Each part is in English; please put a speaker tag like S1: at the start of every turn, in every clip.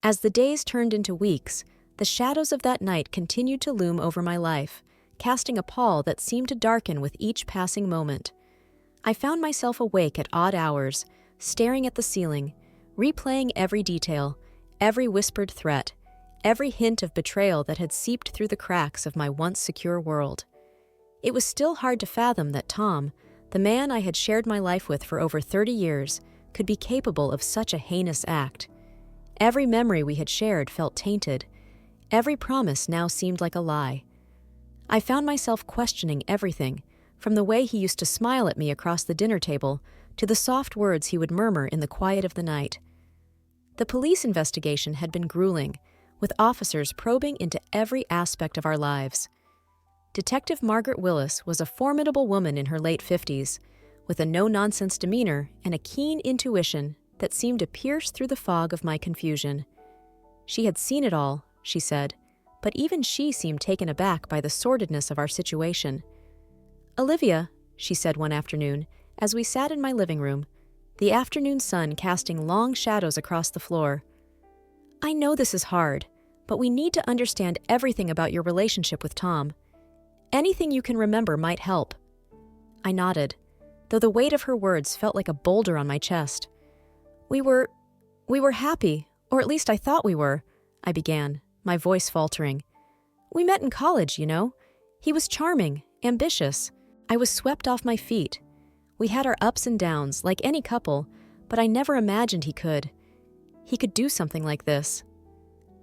S1: As the days turned into weeks, the shadows of that night continued to loom over my life, casting a pall that seemed to darken with each passing moment. I found myself awake at odd hours, staring at the ceiling, replaying every detail, every whispered threat, every hint of betrayal that had seeped through the cracks of my once secure world. It was still hard to fathom that Tom, the man I had shared my life with for over 30 years, could be capable of such a heinous act. Every memory we had shared felt tainted. Every promise now seemed like a lie. I found myself questioning everything, from the way he used to smile at me across the dinner table to the soft words he would murmur in the quiet of the night. The police investigation had been grueling, with officers probing into every aspect of our lives. Detective Margaret Willis was a formidable woman in her late 50s, with a no-nonsense demeanor and a keen intuition that seemed to pierce through the fog of my confusion. She had seen it all, she said, but even she seemed taken aback by the sordidness of our situation. "Olivia," she said one afternoon, as we sat in my living room, the afternoon sun casting long shadows across the floor, "I know this is hard, but we need to understand everything about your relationship with Tom. Anything you can remember might help." I nodded, though the weight of her words felt like a boulder on my chest. We were happy, or at least I thought we were," I began, my voice faltering. "We met in college, you know. He was charming, ambitious. I was swept off my feet. We had our ups and downs, like any couple, but I never imagined he could do something like this."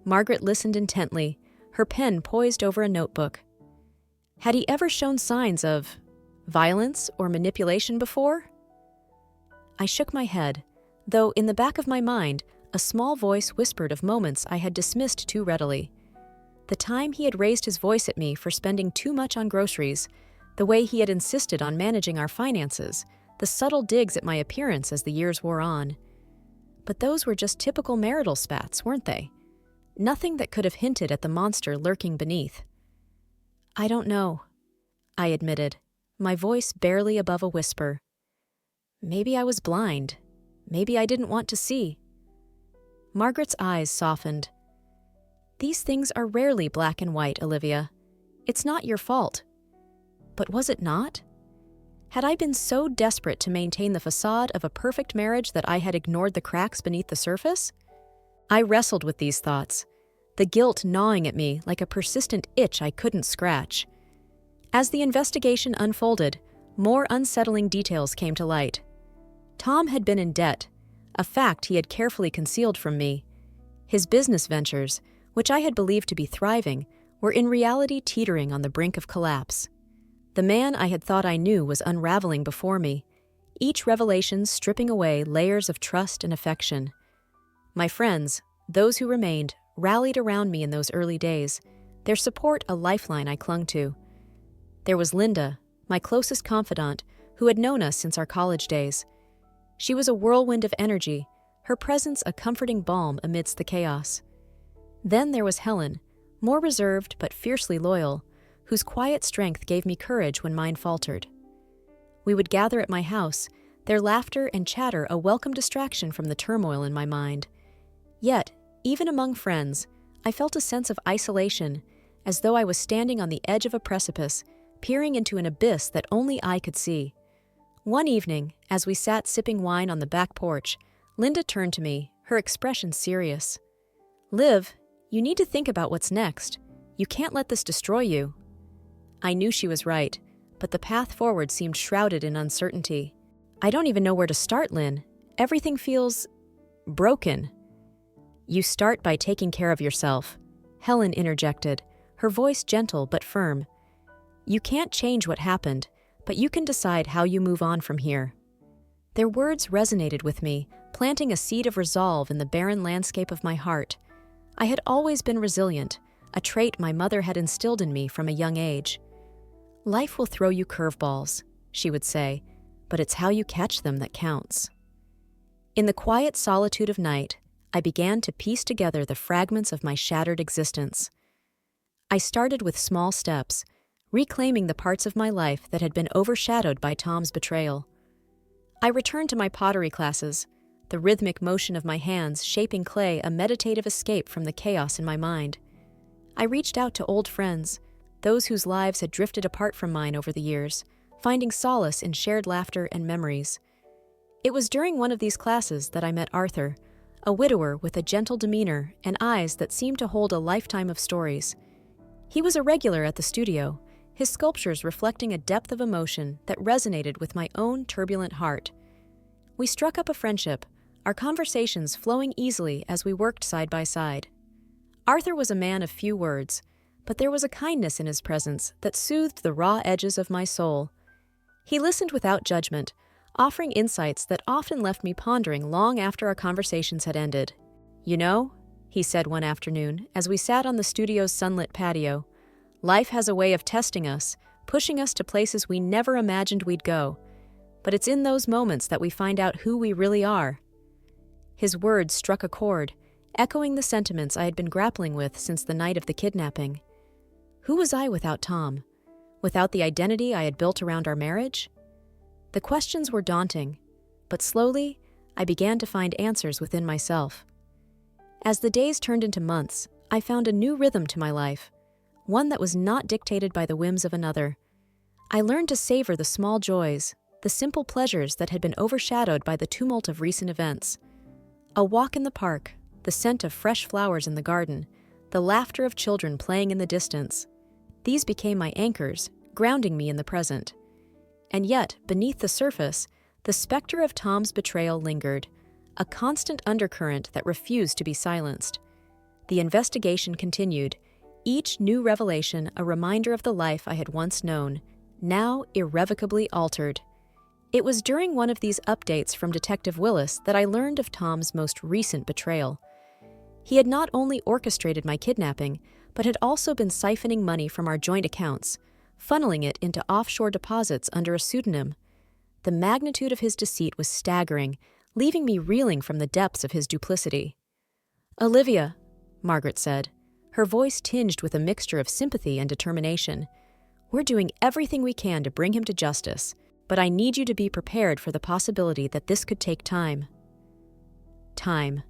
S1: Margaret listened intently, her pen poised over a notebook. "Had he ever shown signs of violence or manipulation before?" I shook my head, though in the back of my mind, a small voice whispered of moments I had dismissed too readily. The time he had raised his voice at me for spending too much on groceries, the way he had insisted on managing our finances, the subtle digs at my appearance as the years wore on. But those were just typical marital spats, weren't they? Nothing that could have hinted at the monster lurking beneath. "I don't know," I admitted, my voice barely above a whisper. "Maybe I was blind. Maybe I didn't want to see." Margaret's eyes softened. "These things are rarely black and white, Olivia. It's not your fault." But was it not? Had I been so desperate to maintain the facade of a perfect marriage that I had ignored the cracks beneath the surface? I wrestled with these thoughts, the guilt gnawing at me like a persistent itch I couldn't scratch. As the investigation unfolded, more unsettling details came to light. Tom had been in debt, a fact he had carefully concealed from me. His business ventures, which I had believed to be thriving, were in reality teetering on the brink of collapse. The man I had thought I knew was unraveling before me, each revelation stripping away layers of trust and affection. My friends, those who remained, rallied around me in those early days, their support a lifeline I clung to. There was Linda, my closest confidant, who had known us since our college days. She was a whirlwind of energy, her presence a comforting balm amidst the chaos. Then there was Helen, more reserved but fiercely loyal, whose quiet strength gave me courage when mine faltered. We would gather at my house, their laughter and chatter a welcome distraction from the turmoil in my mind. Yet, even among friends, I felt a sense of isolation, as though I was standing on the edge of a precipice, peering into an abyss that only I could see. One evening, as we sat sipping wine on the back porch, Linda turned to me, her expression serious. "Liv, you need to think about what's next. You can't let this destroy you." I knew she was right, but the path forward seemed shrouded in uncertainty. "I don't even know where to start, Lynn. Everything feels broken." "You start by taking care of yourself," Helen interjected, her voice gentle but firm. "You can't change what happened, but you can decide how you move on from here." Their words resonated with me, planting a seed of resolve in the barren landscape of my heart. I had always been resilient, a trait my mother had instilled in me from a young age. "Life will throw you curveballs," she would say, "but it's how you catch them that counts." In the quiet solitude of night, I began to piece together the fragments of my shattered existence. I started with small steps, reclaiming the parts of my life that had been overshadowed by Tom's betrayal. I returned to my pottery classes, the rhythmic motion of my hands shaping clay a meditative escape from the chaos in my mind. I reached out to old friends, those whose lives had drifted apart from mine over the years, finding solace in shared laughter and memories. It was during one of these classes that I met Arthur, a widower with a gentle demeanor and eyes that seemed to hold a lifetime of stories. He was a regular at the studio, his sculptures reflecting a depth of emotion that resonated with my own turbulent heart. We struck up a friendship, our conversations flowing easily as we worked side by side. Arthur was a man of few words, but there was a kindness in his presence that soothed the raw edges of my soul. He listened without judgment, offering insights that often left me pondering long after our conversations had ended. "You know," he said one afternoon as we sat on the studio's sunlit patio, "life has a way of testing us, pushing us to places we never imagined we'd go. But it's in those moments that we find out who we really are." His words struck a chord, echoing the sentiments I had been grappling with since the night of the kidnapping. Who was I without Tom? Without the identity I had built around our marriage? The questions were daunting, but slowly I began to find answers within myself. As the days turned into months, I found a new rhythm to my life, one that was not dictated by the whims of another. I learned to savor the small joys, the simple pleasures that had been overshadowed by the tumult of recent events. A walk in the park, the scent of fresh flowers in the garden, the laughter of children playing in the distance. These became my anchors, grounding me in the present. And yet, beneath the surface, the specter of Tom's betrayal lingered, a constant undercurrent that refused to be silenced. The investigation continued, each new revelation a reminder of the life I had once known, now irrevocably altered. It was during one of these updates from Detective Willis that I learned of Tom's most recent betrayal. He had not only orchestrated my kidnapping, but had also been siphoning money from our joint accounts, funneling it into offshore deposits under a pseudonym. The magnitude of his deceit was staggering, leaving me reeling from the depths of his duplicity. "Olivia," Margaret said, her voice tinged with a mixture of sympathy and determination, "we're doing everything we can to bring him to justice, but I need you to be prepared for the possibility that this could take time." Time.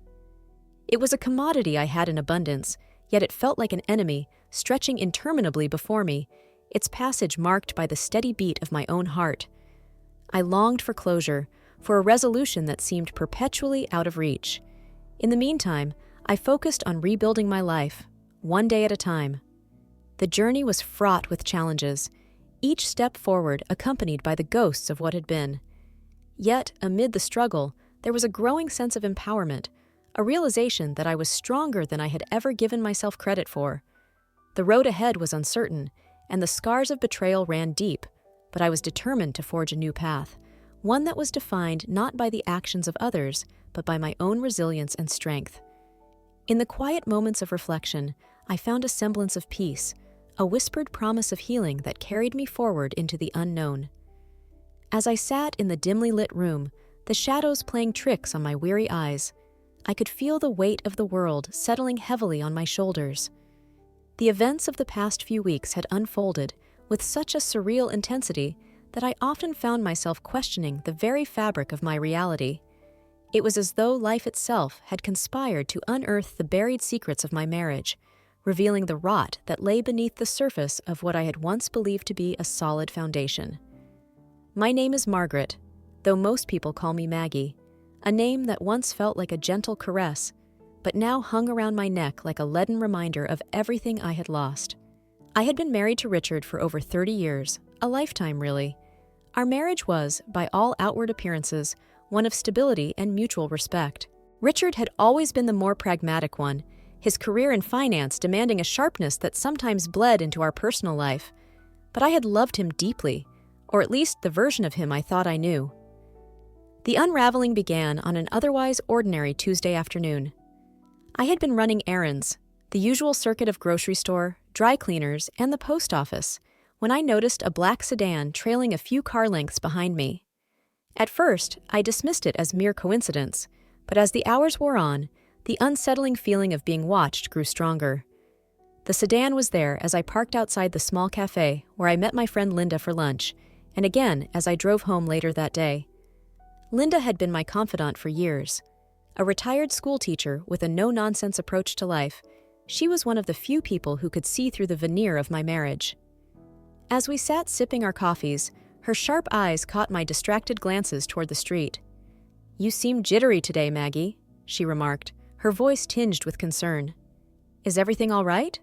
S1: It was a commodity I had in abundance, yet it felt like an enemy, stretching interminably before me, its passage marked by the steady beat of my own heart. I longed for closure, for a resolution that seemed perpetually out of reach. In the meantime, I focused on rebuilding my life, one day at a time. The journey was fraught with challenges, each step forward accompanied by the ghosts of what had been. Yet, amid the struggle, there was a growing sense of empowerment, a realization that I was stronger than I had ever given myself credit for. The road ahead was uncertain, and the scars of betrayal ran deep, but I was determined to forge a new path, one that was defined not by the actions of others, but by my own resilience and strength. In the quiet moments of reflection, I found a semblance of peace, a whispered promise of healing that carried me forward into the unknown. As I sat in the dimly lit room, the shadows playing tricks on my weary eyes, I could feel the weight of the world settling heavily on my shoulders. The events of the past few weeks had unfolded with such a surreal intensity that I often found myself questioning the very fabric of my reality. It was as though life itself had conspired to unearth the buried secrets of my marriage, revealing the rot that lay beneath the surface of what I had once believed to be a solid foundation. My name is Margaret, though most people call me Maggie, a name that once felt like a gentle caress, but now hung around my neck like a leaden reminder of everything I had lost. I had been married to Richard for over 30 years, a lifetime really. Our marriage was, by all outward appearances, one of stability and mutual respect. Richard had always been the more pragmatic one, his career in finance demanding a sharpness that sometimes bled into our personal life. But I had loved him deeply, or at least the version of him I thought I knew. The unraveling began on an otherwise ordinary Tuesday afternoon. I had been running errands, the usual circuit of grocery store, dry cleaners, and the post office, when I noticed a black sedan trailing a few car lengths behind me. At first, I dismissed it as mere coincidence, but as the hours wore on, the unsettling feeling of being watched grew stronger. The sedan was there as I parked outside the small cafe where I met my friend Linda for lunch, and again as I drove home later that day. Linda had been my confidant for years. A retired schoolteacher with a no-nonsense approach to life, she was one of the few people who could see through the veneer of my marriage. As we sat sipping our coffees, her sharp eyes caught my distracted glances toward the street. "You seem jittery today, Maggie," she remarked, her voice tinged with concern. "Is everything all right?"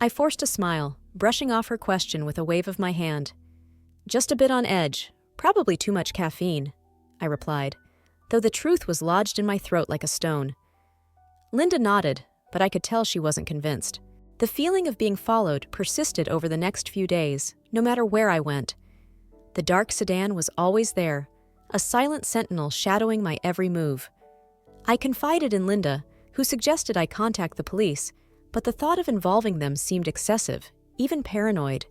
S1: I forced a smile, brushing off her question with a wave of my hand. "Just a bit on edge, probably too much caffeine," I replied, though the truth was lodged in my throat like a stone. Linda nodded, but I could tell she wasn't convinced. The feeling of being followed persisted over the next few days, no matter where I went. The dark sedan was always there, a silent sentinel shadowing my every move. I confided in Linda, who suggested I contact the police, but the thought of involving them seemed excessive, even paranoid.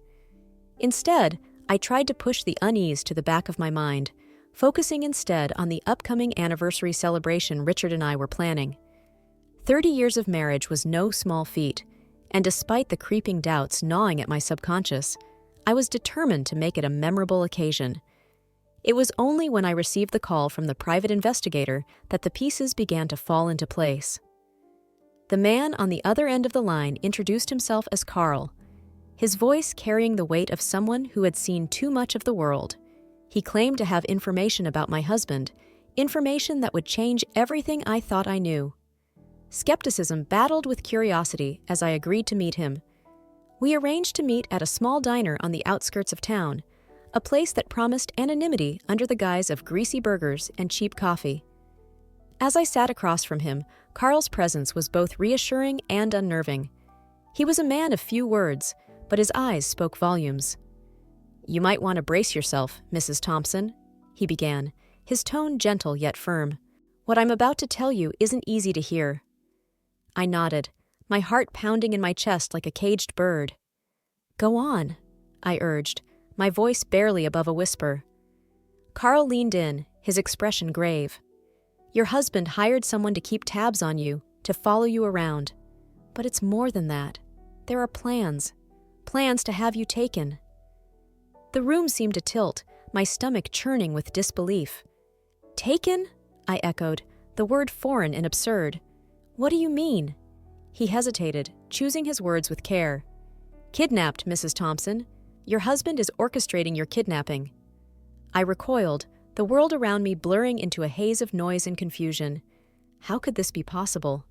S1: Instead, I tried to push the unease to the back of my mind, focusing instead on the upcoming anniversary celebration Richard and I were planning. 30 years of marriage was no small feat, and despite the creeping doubts gnawing at my subconscious, I was determined to make it a memorable occasion. It was only when I received the call from the private investigator that the pieces began to fall into place. The man on the other end of the line introduced himself as Carl, his voice carrying the weight of someone who had seen too much of the world. He claimed to have information about my husband, information that would change everything I thought I knew. Skepticism battled with curiosity as I agreed to meet him. We arranged to meet at a small diner on the outskirts of town, a place that promised anonymity under the guise of greasy burgers and cheap coffee. As I sat across from him, Carl's presence was both reassuring and unnerving. He was a man of few words, but his eyes spoke volumes. "You might want to brace yourself, Mrs. Thompson," he began, his tone gentle yet firm. "What I'm about to tell you isn't easy to hear." I nodded, my heart pounding in my chest like a caged bird. "Go on," I urged, my voice barely above a whisper. Carl leaned in, his expression grave. "Your husband hired someone to keep tabs on you, to follow you around. But it's more than that. There are plans to have you taken." The room seemed to tilt, my stomach churning with disbelief. "Taken?" I echoed, the word foreign and absurd. "What do you mean?" He hesitated, choosing his words with care. "Kidnapped, Mrs. Thompson. Your husband is orchestrating your kidnapping." I recoiled, the world around me blurring into a haze of noise and confusion. How could this be possible?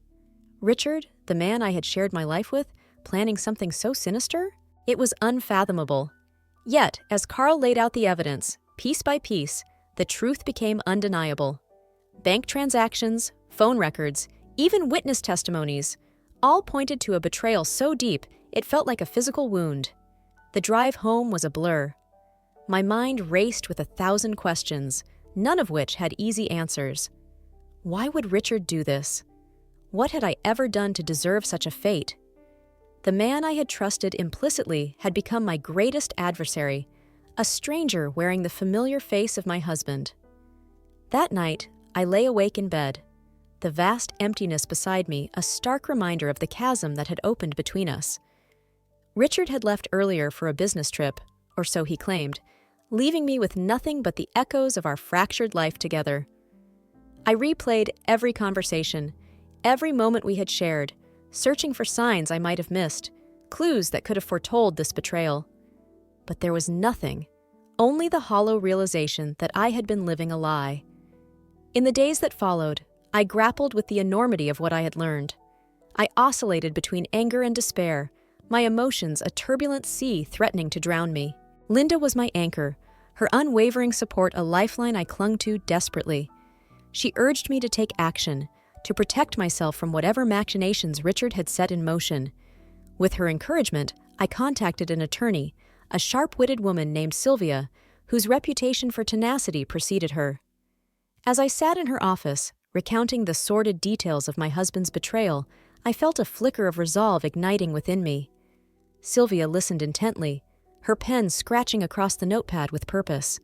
S1: Richard, the man I had shared my life with, planning something so sinister? It was unfathomable. Yet, as Carl laid out the evidence, piece by piece, the truth became undeniable. Bank transactions, phone records, even witness testimonies, all pointed to a betrayal so deep it felt like a physical wound. The drive home was a blur. My mind raced with 1,000 questions, none of which had easy answers. Why would Richard do this? What had I ever done to deserve such a fate? The man I had trusted implicitly had become my greatest adversary, a stranger wearing the familiar face of my husband. That night, I lay awake in bed, the vast emptiness beside me a stark reminder of the chasm that had opened between us. Richard had left earlier for a business trip, or so he claimed, leaving me with nothing but the echoes of our fractured life together. I replayed every conversation, every moment we had shared, searching for signs I might have missed, clues that could have foretold this betrayal. But there was nothing, only the hollow realization that I had been living a lie. In the days that followed, I grappled with the enormity of what I had learned. I oscillated between anger and despair, my emotions a turbulent sea threatening to drown me. Linda was my anchor, her unwavering support a lifeline I clung to desperately. She urged me to take action, to protect myself from whatever machinations Richard had set in motion. With her encouragement, I contacted an attorney, a sharp-witted woman named Sylvia, whose reputation for tenacity preceded her. As I sat in her office, recounting the sordid details of my husband's betrayal, I felt a flicker of resolve igniting within me. Sylvia listened intently, her pen scratching across the notepad with purpose.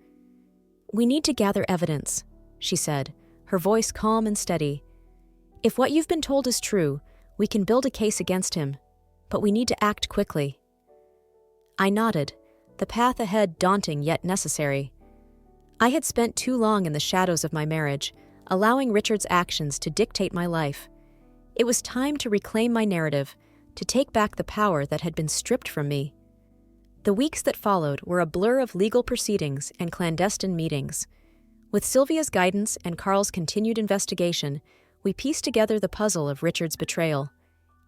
S1: "We need to gather evidence," she said, her voice calm and steady. "If what you've been told is true, we can build a case against him, but we need to act quickly." I nodded, the path ahead daunting yet necessary. I had spent too long in the shadows of my marriage, allowing Richard's actions to dictate my life. It was time to reclaim my narrative, to take back the power that had been stripped from me. The weeks that followed were a blur of legal proceedings and clandestine meetings. With Sylvia's guidance and Carl's continued investigation, we pieced together the puzzle of Richard's betrayal.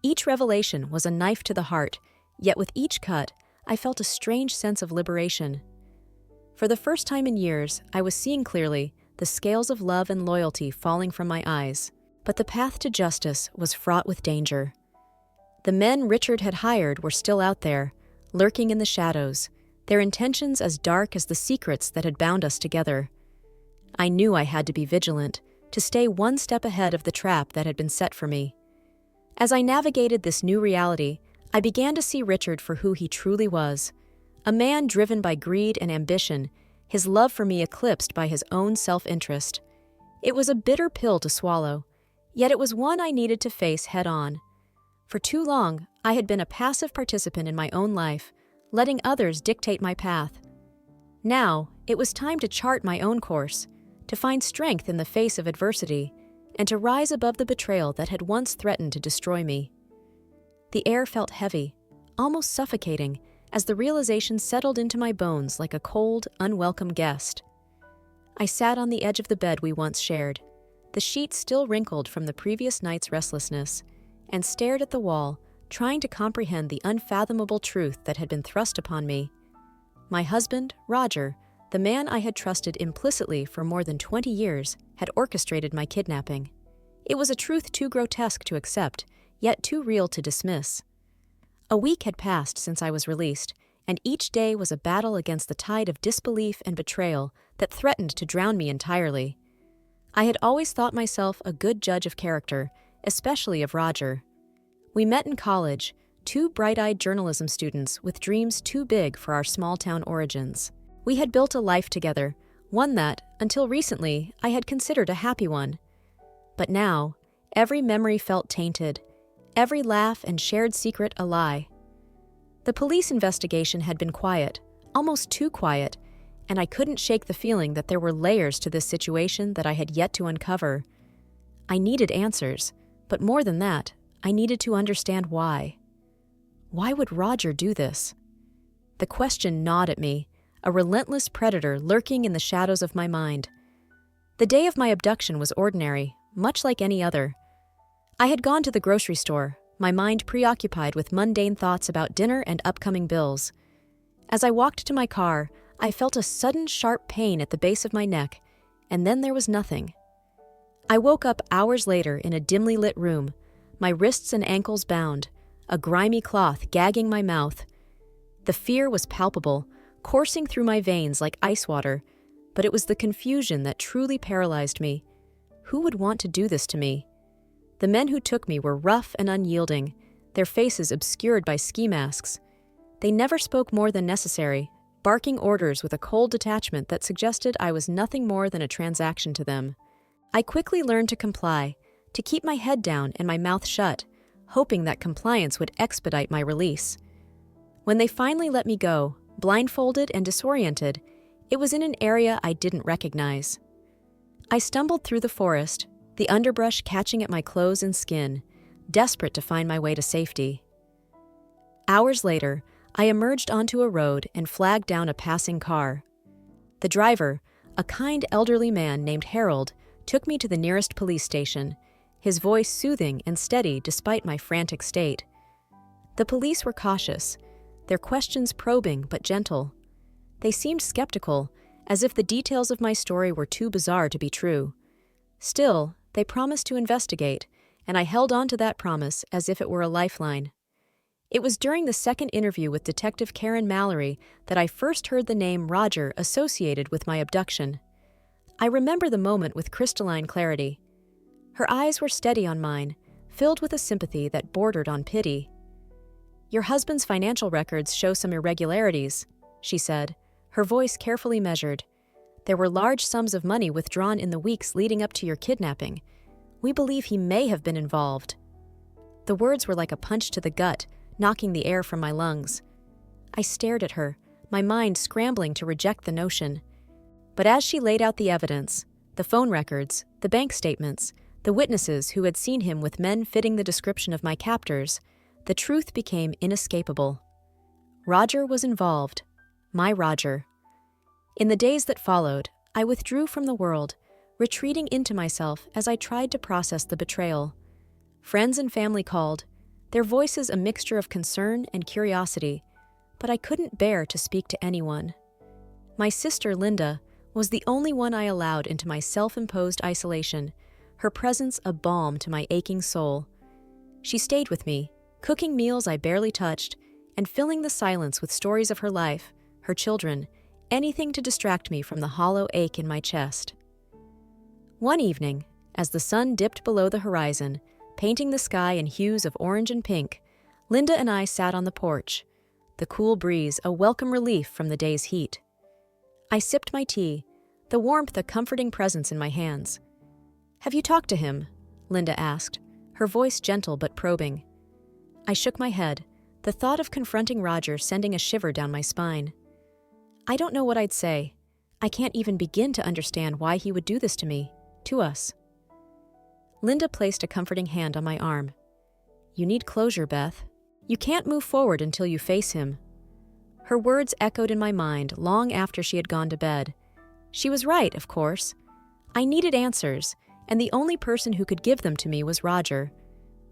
S1: Each revelation was a knife to the heart, yet with each cut, I felt a strange sense of liberation. For the first time in years, I was seeing clearly, the scales of love and loyalty falling from my eyes. But the path to justice was fraught with danger. The men Richard had hired were still out there, lurking in the shadows, their intentions as dark as the secrets that had bound us together. I knew I had to be vigilant, to stay one step ahead of the trap that had been set for me. As I navigated this new reality, I began to see Richard for who he truly was, a man driven by greed and ambition, his love for me eclipsed by his own self-interest. It was a bitter pill to swallow, yet it was one I needed to face head-on. For too long, I had been a passive participant in my own life, letting others dictate my path. Now, it was time to chart my own course, to find strength in the face of adversity, and to rise above the betrayal that had once threatened to destroy me. The air felt heavy, almost suffocating, as the realization settled into my bones like a cold, unwelcome guest. I sat on the edge of the bed we once shared, the sheets still wrinkled from the previous night's restlessness, and stared at the wall, trying to comprehend the unfathomable truth that had been thrust upon me. My husband, Roger, the man I had trusted implicitly for more than 20 years, had orchestrated my kidnapping. It was a truth too grotesque to accept, yet too real to dismiss. A week had passed since I was released, and each day was a battle against the tide of disbelief and betrayal that threatened to drown me entirely. I had always thought myself a good judge of character, especially of Roger. We met in college, two bright-eyed journalism students with dreams too big for our small-town origins. We had built a life together, one that, until recently, I had considered a happy one. But now, every memory felt tainted, every laugh and shared secret a lie. The police investigation had been quiet, almost too quiet, and I couldn't shake the feeling that there were layers to this situation that I had yet to uncover. I needed answers, but more than that, I needed to understand why. Why would Roger do this? The question gnawed at me, a relentless predator lurking in the shadows of my mind. The day of my abduction was ordinary, much like any other. I had gone to the grocery store, my mind preoccupied with mundane thoughts about dinner and upcoming bills. As I walked to my car, I felt a sudden sharp pain at the base of my neck, and then there was nothing. I woke up hours later in a dimly lit room, my wrists and ankles bound, a grimy cloth gagging my mouth. The fear was palpable, coursing through my veins like ice water, but it was the confusion that truly paralyzed me. Who would want to do this to me? The men who took me were rough and unyielding, their faces obscured by ski masks. They never spoke more than necessary, barking orders with a cold detachment that suggested I was nothing more than a transaction to them. I quickly learned to comply, to keep my head down and my mouth shut, hoping that compliance would expedite my release. When they finally let me go, blindfolded and disoriented, it was in an area I didn't recognize. I stumbled through the forest, the underbrush catching at my clothes and skin, desperate to find my way to safety. Hours later, I emerged onto a road and flagged down a passing car. The driver, a kind elderly man named Harold, took me to the nearest police station, his voice soothing and steady despite my frantic state. The police were cautious, their questions probing but gentle. They seemed skeptical, as if the details of my story were too bizarre to be true. Still, they promised to investigate, and I held on to that promise as if it were a lifeline. It was during the second interview with Detective Karen Mallory that I first heard the name Roger associated with my abduction. I remember the moment with crystalline clarity. Her eyes were steady on mine, filled with a sympathy that bordered on pity. "Your husband's financial records show some irregularities," she said, her voice carefully measured. "There were large sums of money withdrawn in the weeks leading up to your kidnapping. We believe he may have been involved." The words were like a punch to the gut, knocking the air from my lungs. I stared at her, my mind scrambling to reject the notion. But as she laid out the evidence, the phone records, the bank statements, the witnesses who had seen him with men fitting the description of my captors, the truth became inescapable. Roger was involved. My Roger. In the days that followed, I withdrew from the world, retreating into myself as I tried to process the betrayal. Friends and family called, their voices a mixture of concern and curiosity, but I couldn't bear to speak to anyone. My sister, Linda, was the only one I allowed into my self-imposed isolation, her presence a balm to my aching soul. She stayed with me, cooking meals I barely touched, and filling the silence with stories of her life, her children, anything to distract me from the hollow ache in my chest. One evening, as the sun dipped below the horizon, painting the sky in hues of orange and pink, Linda and I sat on the porch, the cool breeze a welcome relief from the day's heat. I sipped my tea, the warmth a comforting presence in my hands. "Have you talked to him?" Linda asked, her voice gentle but probing. I shook my head, the thought of confronting Roger sending a shiver down my spine. I don't know what I'd say. I can't even begin to understand why he would do this to me, to us. Linda placed a comforting hand on my arm. "You need closure, Beth. You can't move forward until you face him." Her words echoed in my mind long after she had gone to bed. She was right, of course. I needed answers, and the only person who could give them to me was Roger.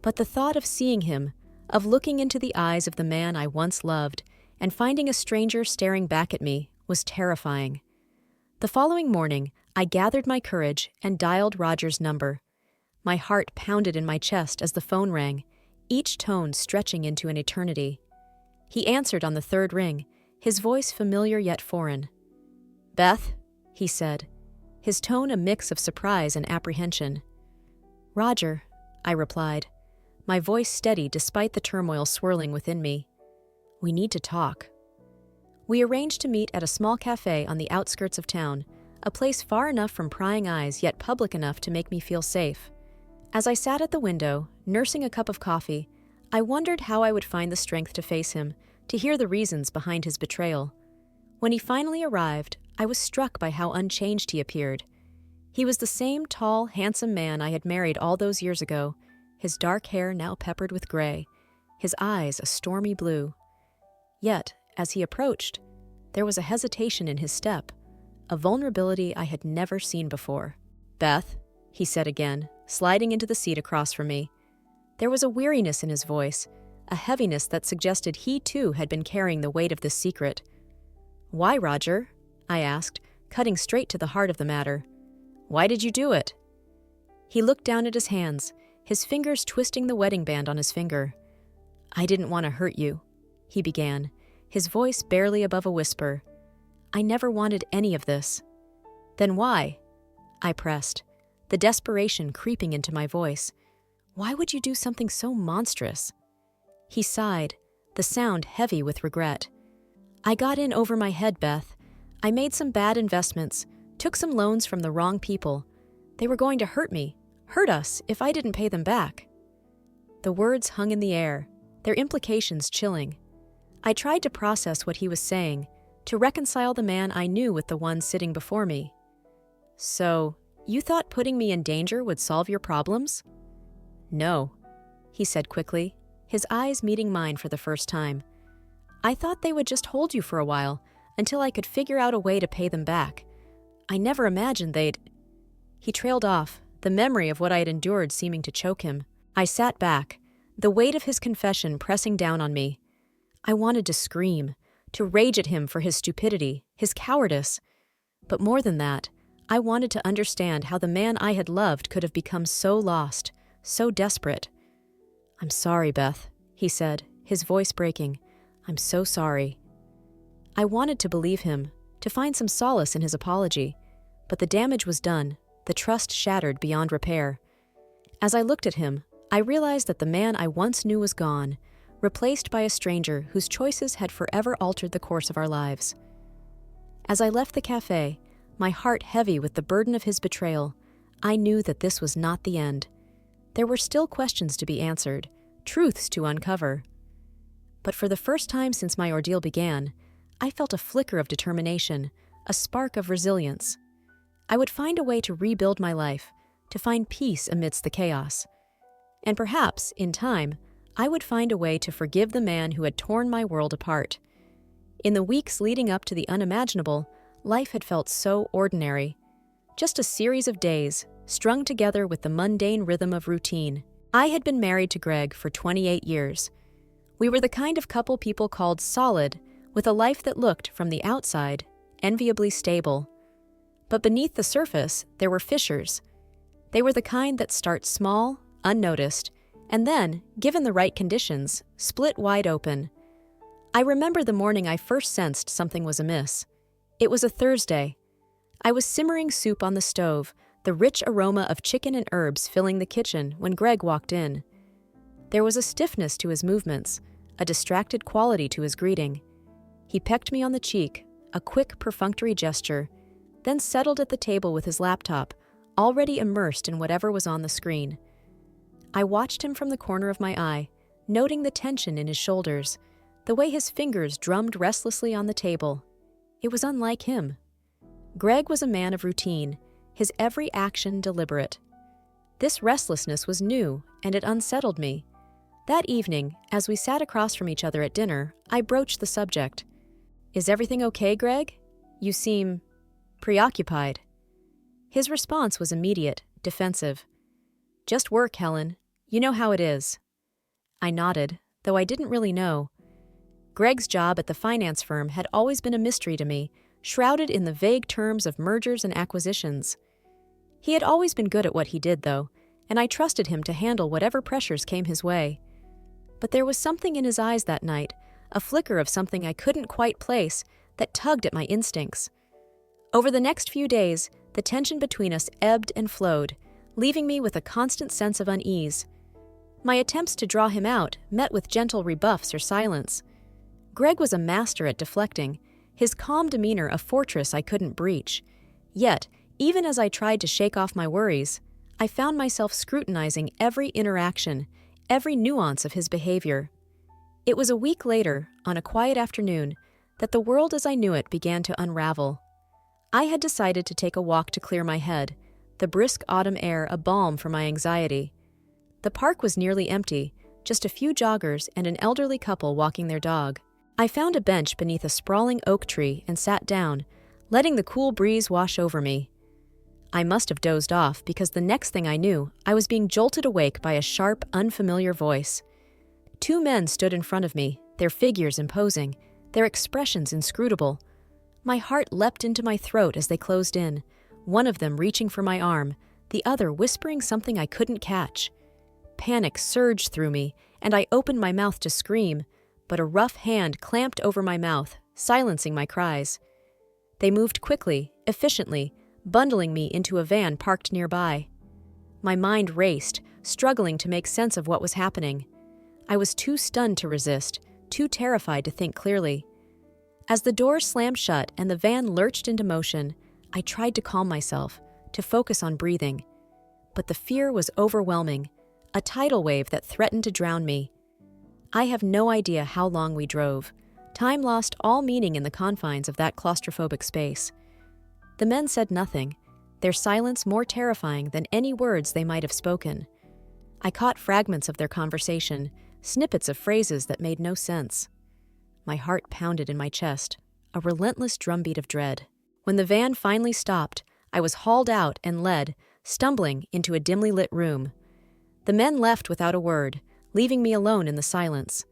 S1: But the thought of seeing him, of looking into the eyes of the man I once loved, and finding a stranger staring back at me, was terrifying. The following morning, I gathered my courage and dialed Roger's number. My heart pounded in my chest as the phone rang, each tone stretching into an eternity. He answered on the third ring, his voice familiar yet foreign. "Beth," he said, his tone a mix of surprise and apprehension. "Roger," I replied, my voice steady despite the turmoil swirling within me. "We need to talk." We arranged to meet at a small cafe on the outskirts of town, a place far enough from prying eyes yet public enough to make me feel safe. As I sat at the window, nursing a cup of coffee, I wondered how I would find the strength to face him, to hear the reasons behind his betrayal. When he finally arrived, I was struck by how unchanged he appeared. He was the same tall, handsome man I had married all those years ago, his dark hair now peppered with gray, his eyes a stormy blue. Yet, as he approached, there was a hesitation in his step, a vulnerability I had never seen before. "Beth," he said again, sliding into the seat across from me. There was a weariness in his voice, a heaviness that suggested he too had been carrying the weight of this secret. "Why, Roger?" I asked, cutting straight to the heart of the matter. "Why did you do it?" He looked down at his hands, his fingers twisting the wedding band on his finger. "I didn't want to hurt you," he began, his voice barely above a whisper. "I never wanted any of this." "Then why?" I pressed, the desperation creeping into my voice. "Why would you do something so monstrous?" He sighed, the sound heavy with regret. "I got in over my head, Beth. I made some bad investments, took some loans from the wrong people. They were going to hurt me, hurt us, if I didn't pay them back." The words hung in the air, their implications chilling. I tried to process what he was saying, to reconcile the man I knew with the one sitting before me. "So, you thought putting me in danger would solve your problems?" "No," he said quickly, his eyes meeting mine for the first time. "I thought they would just hold you for a while, until I could figure out a way to pay them back. I never imagined they'd—" He trailed off, the memory of what I had endured seeming to choke him. I sat back, the weight of his confession pressing down on me. I wanted to scream, to rage at him for his stupidity, his cowardice. But more than that, I wanted to understand how the man I had loved could have become so lost, so desperate. "I'm sorry, Beth," he said, his voice breaking. "I'm so sorry." I wanted to believe him, to find some solace in his apology, but the damage was done, the trust shattered beyond repair. As I looked at him, I realized that the man I once knew was gone, replaced by a stranger whose choices had forever altered the course of our lives. As I left the cafe, my heart heavy with the burden of his betrayal, I knew that this was not the end. There were still questions to be answered, truths to uncover. But for the first time since my ordeal began, I felt a flicker of determination, a spark of resilience. I would find a way to rebuild my life, to find peace amidst the chaos. And perhaps, in time, I would find a way to forgive the man who had torn my world apart. In the weeks leading up to the unimaginable, life had felt so ordinary. Just a series of days, strung together with the mundane rhythm of routine. I had been married to Greg for 28 years. We were the kind of couple people called solid, with a life that looked, from the outside, enviably stable. But beneath the surface, there were fissures. They were the kind that start small, unnoticed, and then, given the right conditions, split wide open. I remember the morning I first sensed something was amiss. It was a Thursday. I was simmering soup on the stove, the rich aroma of chicken and herbs filling the kitchen when Greg walked in. There was a stiffness to his movements, a distracted quality to his greeting. He pecked me on the cheek, a quick, perfunctory gesture, then settled at the table with his laptop, already immersed in whatever was on the screen. I watched him from the corner of my eye, noting the tension in his shoulders, the way his fingers drummed restlessly on the table. It was unlike him. Greg was a man of routine, his every action deliberate. This restlessness was new, and it unsettled me. That evening, as we sat across from each other at dinner, I broached the subject. "Is everything okay, Greg? You seem preoccupied." His response was immediate, defensive. "Just work, Helen. You know how it is." I nodded, though I didn't really know. Greg's job at the finance firm had always been a mystery to me, shrouded in the vague terms of mergers and acquisitions. He had always been good at what he did, though, and I trusted him to handle whatever pressures came his way. But there was something in his eyes that night, a flicker of something I couldn't quite place, that tugged at my instincts. Over the next few days, the tension between us ebbed and flowed, leaving me with a constant sense of unease. My attempts to draw him out met with gentle rebuffs or silence. Greg was a master at deflecting, his calm demeanor a fortress I couldn't breach. Yet, even as I tried to shake off my worries, I found myself scrutinizing every interaction, every nuance of his behavior. It was a week later, on a quiet afternoon, that the world as I knew it began to unravel. I had decided to take a walk to clear my head, the brisk autumn air a balm for my anxiety. The park was nearly empty, just a few joggers and an elderly couple walking their dog. I found a bench beneath a sprawling oak tree and sat down, letting the cool breeze wash over me. I must have dozed off because the next thing I knew, I was being jolted awake by a sharp, unfamiliar voice. Two men stood in front of me, their figures imposing, their expressions inscrutable. My heart leapt into my throat as they closed in, one of them reaching for my arm, the other whispering something I couldn't catch. Panic surged through me, and I opened my mouth to scream, but a rough hand clamped over my mouth, silencing my cries. They moved quickly, efficiently, bundling me into a van parked nearby. My mind raced, struggling to make sense of what was happening. I was too stunned to resist, too terrified to think clearly. As the door slammed shut and the van lurched into motion, I tried to calm myself, to focus on breathing. But the fear was overwhelming, a tidal wave that threatened to drown me. I have no idea how long we drove. Time lost all meaning in the confines of that claustrophobic space. The men said nothing, their silence more terrifying than any words they might have spoken. I caught fragments of their conversation, snippets of phrases that made no sense. My heart pounded in my chest, a relentless drumbeat of dread. When the van finally stopped, I was hauled out and led, stumbling, into a dimly lit room. The men left without a word, leaving me alone in the silence.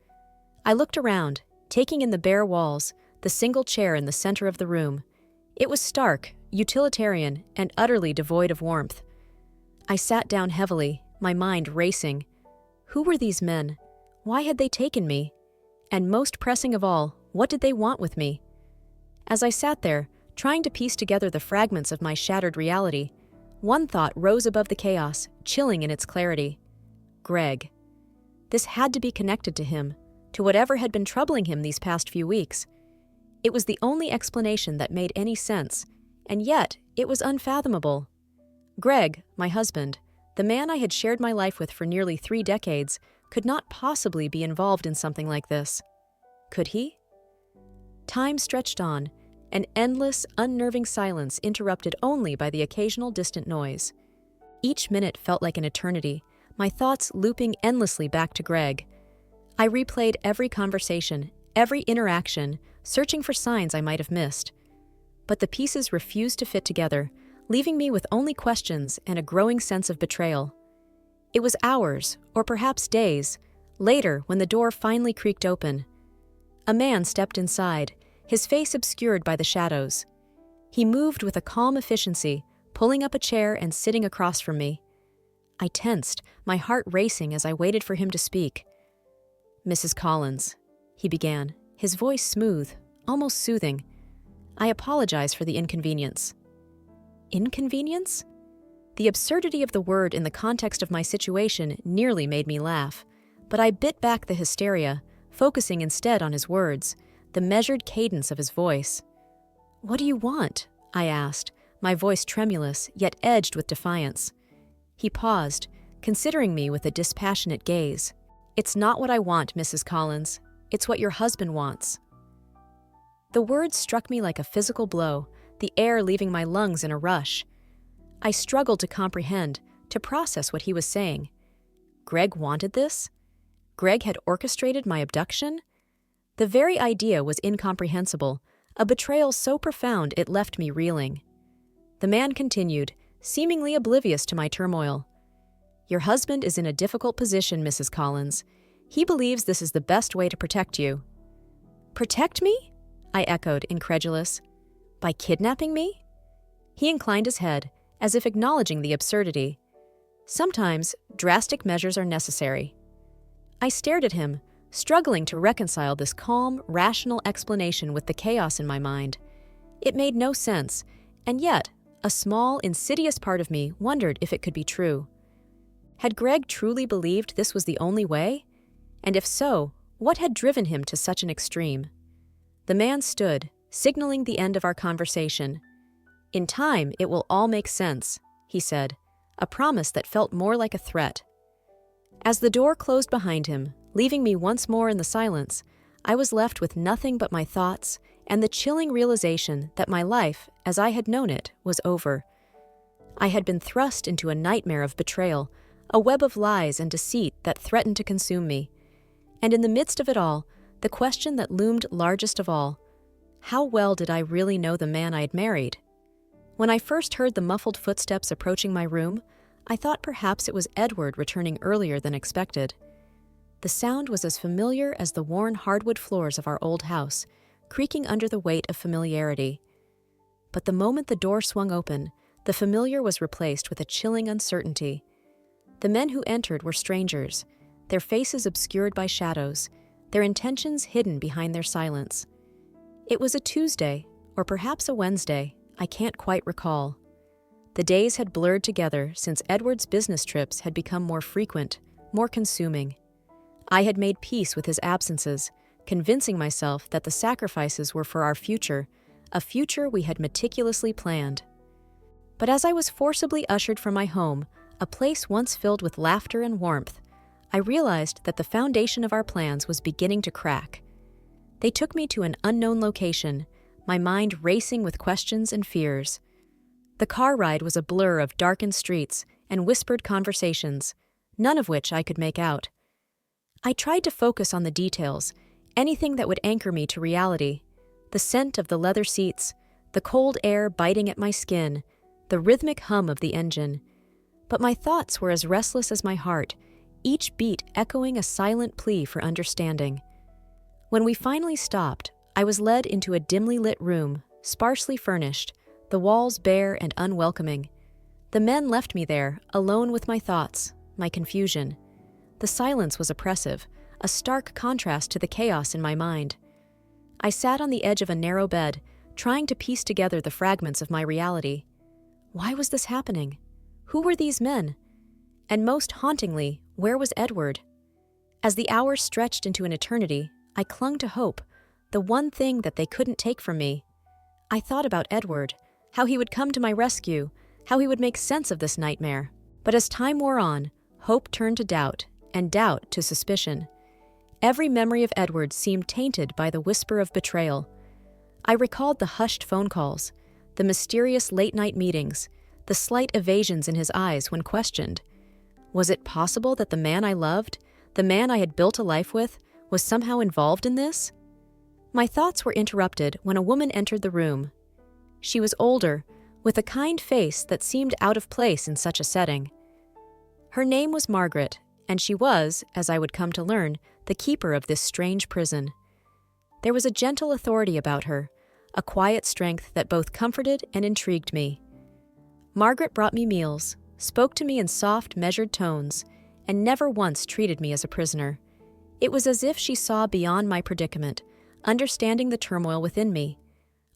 S1: I looked around, taking in the bare walls, the single chair in the center of the room. It was stark, utilitarian, and utterly devoid of warmth. I sat down heavily, my mind racing. Who were these men? Why had they taken me? And most pressing of all, what did they want with me? As I sat there, trying to piece together the fragments of my shattered reality, one thought rose above the chaos, chilling in its clarity. Greg. This had to be connected to him, to whatever had been troubling him these past few weeks. It was the only explanation that made any sense, and yet it was unfathomable. Greg, my husband, the man I had shared my life with for nearly 3 decades, could not possibly be involved in something like this. Could he? Time stretched on, an endless, unnerving silence interrupted only by the occasional distant noise. Each minute felt like an eternity, my thoughts looping endlessly back to Greg. I replayed every conversation, every interaction, searching for signs I might have missed. But the pieces refused to fit together, leaving me with only questions and a growing sense of betrayal. It was hours, or perhaps days, later when the door finally creaked open. A man stepped inside, his face obscured by the shadows. He moved with a calm efficiency, pulling up a chair and sitting across from me. I tensed, my heart racing as I waited for him to speak. "Mrs. Collins," he began, his voice smooth, almost soothing. "I apologize for the inconvenience." Inconvenience? The absurdity of the word in the context of my situation nearly made me laugh, but I bit back the hysteria, focusing instead on his words, the measured cadence of his voice. "What do you want?" I asked, my voice tremulous, yet edged with defiance. He paused, considering me with a dispassionate gaze. "It's not what I want, Mrs. Collins. It's what your husband wants." The words struck me like a physical blow, the air leaving my lungs in a rush. I struggled to comprehend, to process what he was saying. Greg wanted this? Greg had orchestrated my abduction? The very idea was incomprehensible, a betrayal so profound it left me reeling. The man continued, seemingly oblivious to my turmoil. "Your husband is in a difficult position, Mrs. Collins. He believes this is the best way to protect you." "Protect me?" I echoed, incredulous. "By kidnapping me?" He inclined his head, as if acknowledging the absurdity. "Sometimes, drastic measures are necessary." I stared at him, struggling to reconcile this calm, rational explanation with the chaos in my mind. It made no sense, and yet, a small, insidious part of me wondered if it could be true. Had Greg truly believed this was the only way? And if so, what had driven him to such an extreme? The man stood, signaling the end of our conversation. "In time, it will all make sense," he said, a promise that felt more like a threat. As the door closed behind him, leaving me once more in the silence, I was left with nothing but my thoughts and the chilling realization that my life, as I had known it, was over. I had been thrust into a nightmare of betrayal, a web of lies and deceit that threatened to consume me. And in the midst of it all, the question that loomed largest of all: how well did I really know the man I had married? When I first heard the muffled footsteps approaching my room, I thought perhaps it was Edward returning earlier than expected. The sound was as familiar as the worn hardwood floors of our old house, creaking under the weight of familiarity. But the moment the door swung open, the familiar was replaced with a chilling uncertainty. The men who entered were strangers, their faces obscured by shadows, their intentions hidden behind their silence. It was a Tuesday, or perhaps a Wednesday, I can't quite recall. The days had blurred together since Edward's business trips had become more frequent, more consuming. I had made peace with his absences, convincing myself that the sacrifices were for our future, a future we had meticulously planned. But as I was forcibly ushered from my home, a place once filled with laughter and warmth, I realized that the foundation of our plans was beginning to crack. They took me to an unknown location, my mind racing with questions and fears. The car ride was a blur of darkened streets and whispered conversations, none of which I could make out. I tried to focus on the details, anything that would anchor me to reality: the scent of the leather seats, the cold air biting at my skin, the rhythmic hum of the engine. But my thoughts were as restless as my heart, each beat echoing a silent plea for understanding. When we finally stopped, I was led into a dimly lit room, sparsely furnished, the walls bare and unwelcoming. The men left me there, alone with my thoughts, my confusion. The silence was oppressive, a stark contrast to the chaos in my mind. I sat on the edge of a narrow bed, trying to piece together the fragments of my reality. Why was this happening? Who were these men? And most hauntingly, where was Edward? As the hours stretched into an eternity, I clung to hope, the one thing that they couldn't take from me. I thought about Edward, how he would come to my rescue, how he would make sense of this nightmare. But as time wore on, hope turned to doubt, and doubt to suspicion. Every memory of Edward seemed tainted by the whisper of betrayal. I recalled the hushed phone calls, the mysterious late-night meetings, the slight evasions in his eyes when questioned. Was it possible that the man I loved, the man I had built a life with, was somehow involved in this? My thoughts were interrupted when a woman entered the room. She was older, with a kind face that seemed out of place in such a setting. Her name was Margaret, and she was, as I would come to learn, the keeper of this strange prison. There was a gentle authority about her, a quiet strength that both comforted and intrigued me. Margaret brought me meals, spoke to me in soft, measured tones, and never once treated me as a prisoner. It was as if she saw beyond my predicament, understanding the turmoil within me.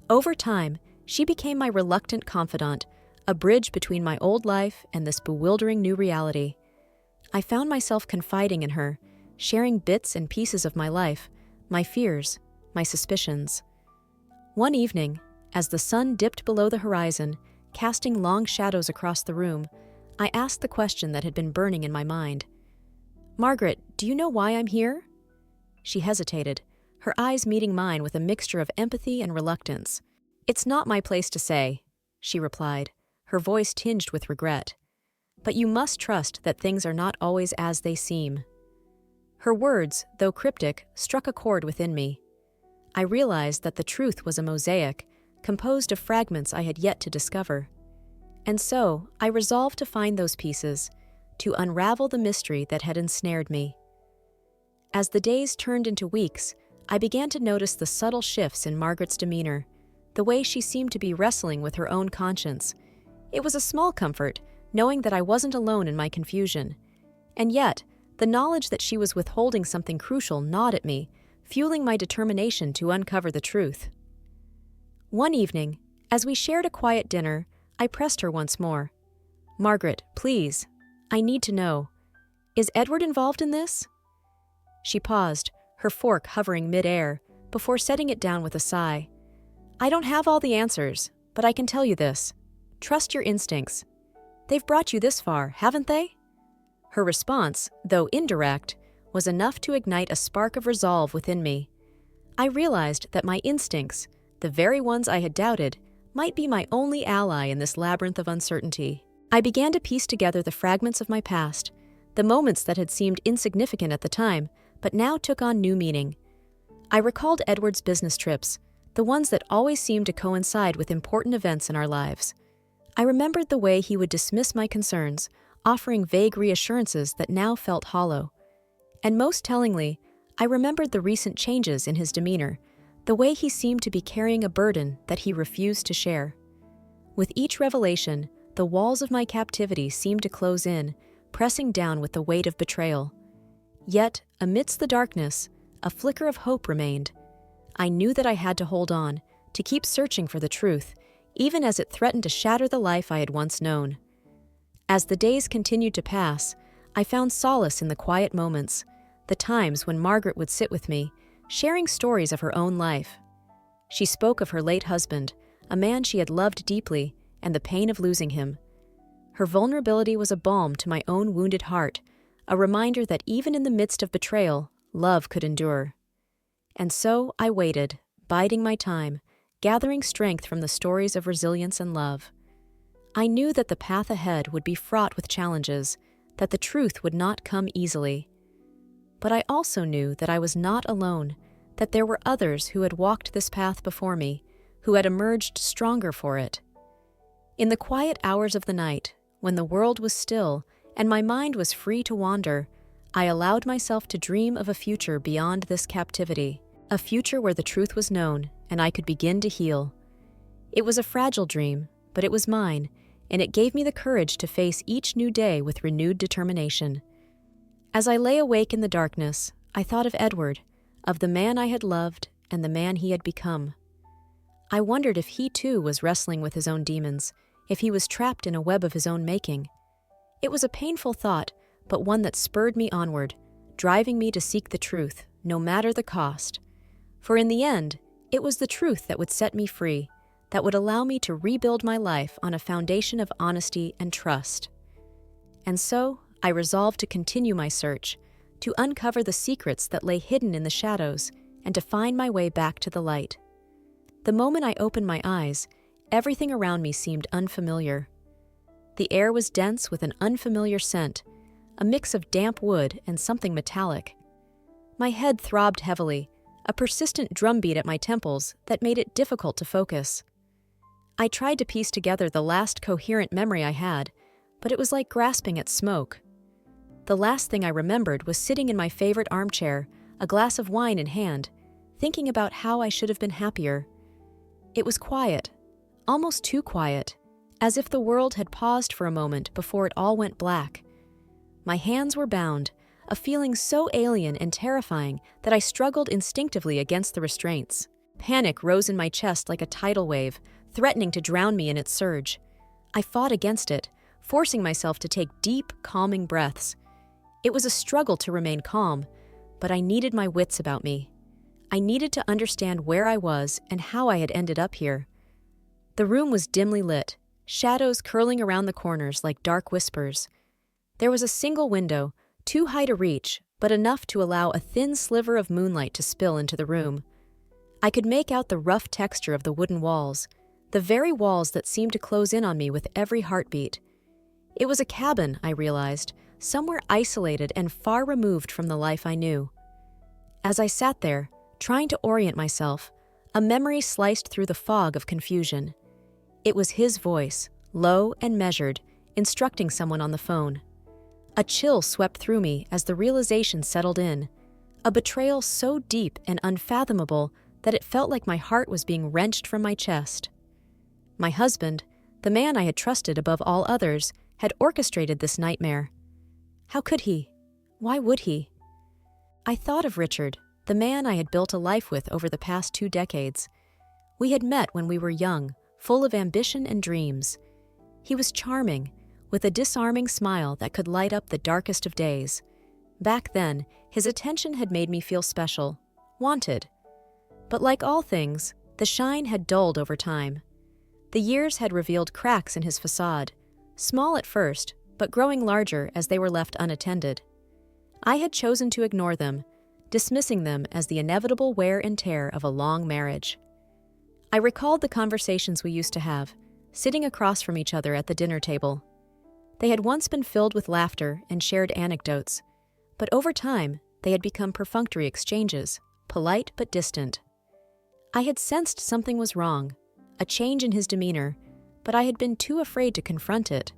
S1: Over time, she became my reluctant confidant, a bridge between my old life and this bewildering new reality. I found myself confiding in her, sharing bits and pieces of my life, my fears, my suspicions. One evening, as the sun dipped below the horizon, casting long shadows across the room, I asked the question that had been burning in my mind. "Margaret, do you know why I'm here?" She hesitated, her eyes meeting mine with a mixture of empathy and reluctance. "It's not my place to say," she replied, her voice tinged with regret. "But you must trust that things are not always as they seem." Her words, though cryptic, struck a chord within me. I realized that the truth was a mosaic, composed of fragments I had yet to discover. And so, I resolved to find those pieces, to unravel the mystery that had ensnared me. As the days turned into weeks, I began to notice the subtle shifts in Margaret's demeanor, the way she seemed to be wrestling with her own conscience. It was a small comfort, knowing that I wasn't alone in my confusion. And yet, the knowledge that she was withholding something crucial gnawed at me, fueling my determination to uncover the truth. One evening, as we shared a quiet dinner, I pressed her once more. "Margaret, please, I need to know. Is Edward involved in this?" She paused, her fork hovering mid-air, before setting it down with a sigh. "I don't have all the answers, but I can tell you this. Trust your instincts. They've brought you this far, haven't they?" Her response, though indirect, was enough to ignite a spark of resolve within me. I realized that my instincts, the very ones I had doubted, might be my only ally in this labyrinth of uncertainty. I began to piece together the fragments of my past, the moments that had seemed insignificant at the time, but now took on new meaning. I recalled Edward's business trips, the ones that always seemed to coincide with important events in our lives. I remembered the way he would dismiss my concerns, offering vague reassurances that now felt hollow. And most tellingly, I remembered the recent changes in his demeanor, the way he seemed to be carrying a burden that he refused to share. With each revelation, the walls of my captivity seemed to close in, pressing down with the weight of betrayal. Yet, amidst the darkness, a flicker of hope remained. I knew that I had to hold on, to keep searching for the truth, even as it threatened to shatter the life I had once known. As the days continued to pass, I found solace in the quiet moments, the times when Margaret would sit with me, sharing stories of her own life. She spoke of her late husband, a man she had loved deeply, and the pain of losing him. Her vulnerability was a balm to my own wounded heart, a reminder that even in the midst of betrayal, love could endure. And so I waited, biding my time, gathering strength from the stories of resilience and love. I knew that the path ahead would be fraught with challenges, that the truth would not come easily. But I also knew that I was not alone, that there were others who had walked this path before me, who had emerged stronger for it. In the quiet hours of the night, when the world was still and my mind was free to wander, I allowed myself to dream of a future beyond this captivity, a future where the truth was known and I could begin to heal. It was a fragile dream, but it was mine, and it gave me the courage to face each new day with renewed determination. As I lay awake in the darkness, I thought of Edward, of the man I had loved and the man he had become. I wondered if he too was wrestling with his own demons, if he was trapped in a web of his own making. It was a painful thought, but one that spurred me onward, driving me to seek the truth, no matter the cost. For in the end, it was the truth that would set me free, that would allow me to rebuild my life on a foundation of honesty and trust. And so, I resolved to continue my search, to uncover the secrets that lay hidden in the shadows, and to find my way back to the light. The moment I opened my eyes, everything around me seemed unfamiliar. The air was dense with an unfamiliar scent, a mix of damp wood and something metallic. My head throbbed heavily, a persistent drumbeat at my temples that made it difficult to focus. I tried to piece together the last coherent memory I had, but it was like grasping at smoke. The last thing I remembered was sitting in my favorite armchair, a glass of wine in hand, thinking about how I should have been happier. It was quiet, almost too quiet, as if the world had paused for a moment before it all went black. My hands were bound, a feeling so alien and terrifying that I struggled instinctively against the restraints. Panic rose in my chest like a tidal wave, threatening to drown me in its surge. I fought against it, forcing myself to take deep, calming breaths. It was a struggle to remain calm, but I needed my wits about me. I needed to understand where I was and how I had ended up here. The room was dimly lit, shadows curling around the corners like dark whispers. There was a single window, too high to reach, but enough to allow a thin sliver of moonlight to spill into the room. I could make out the rough texture of the wooden walls, the very walls that seemed to close in on me with every heartbeat. It was a cabin, I realized, somewhere isolated and far removed from the life I knew. As I sat there, trying to orient myself, a memory sliced through the fog of confusion. It was his voice, low and measured, instructing someone on the phone. A chill swept through me as the realization settled in, a betrayal so deep and unfathomable that it felt like my heart was being wrenched from my chest. My husband, the man I had trusted above all others, had orchestrated this nightmare. How could he? Why would he? I thought of Richard, the man I had built a life with over the past 2 decades. We had met when we were young, full of ambition and dreams. He was charming, with a disarming smile that could light up the darkest of days. Back then, his attention had made me feel special, wanted. But like all things, the shine had dulled over time. The years had revealed cracks in his facade, small at first, but growing larger as they were left unattended. I had chosen to ignore them, dismissing them as the inevitable wear and tear of a long marriage. I recalled the conversations we used to have, sitting across from each other at the dinner table. They had once been filled with laughter and shared anecdotes, but over time, they had become perfunctory exchanges, polite but distant. I had sensed something was wrong, a change in his demeanor, but I had been too afraid to confront it.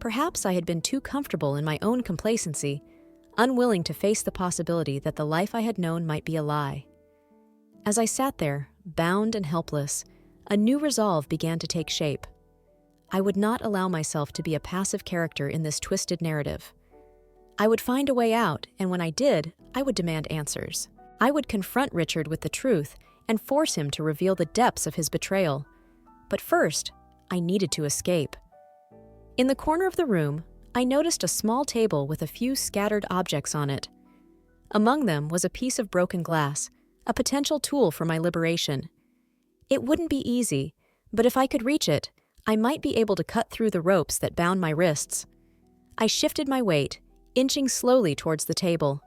S1: Perhaps I had been too comfortable in my own complacency, unwilling to face the possibility that the life I had known might be a lie. As I sat there, bound and helpless, a new resolve began to take shape. I would not allow myself to be a passive character in this twisted narrative. I would find a way out, and when I did, I would demand answers. I would confront Richard with the truth and force him to reveal the depths of his betrayal. But first, I needed to escape. In the corner of the room, I noticed a small table with a few scattered objects on it. Among them was a piece of broken glass, a potential tool for my liberation. It wouldn't be easy, but if I could reach it, I might be able to cut through the ropes that bound my wrists. I shifted my weight, inching slowly towards the table.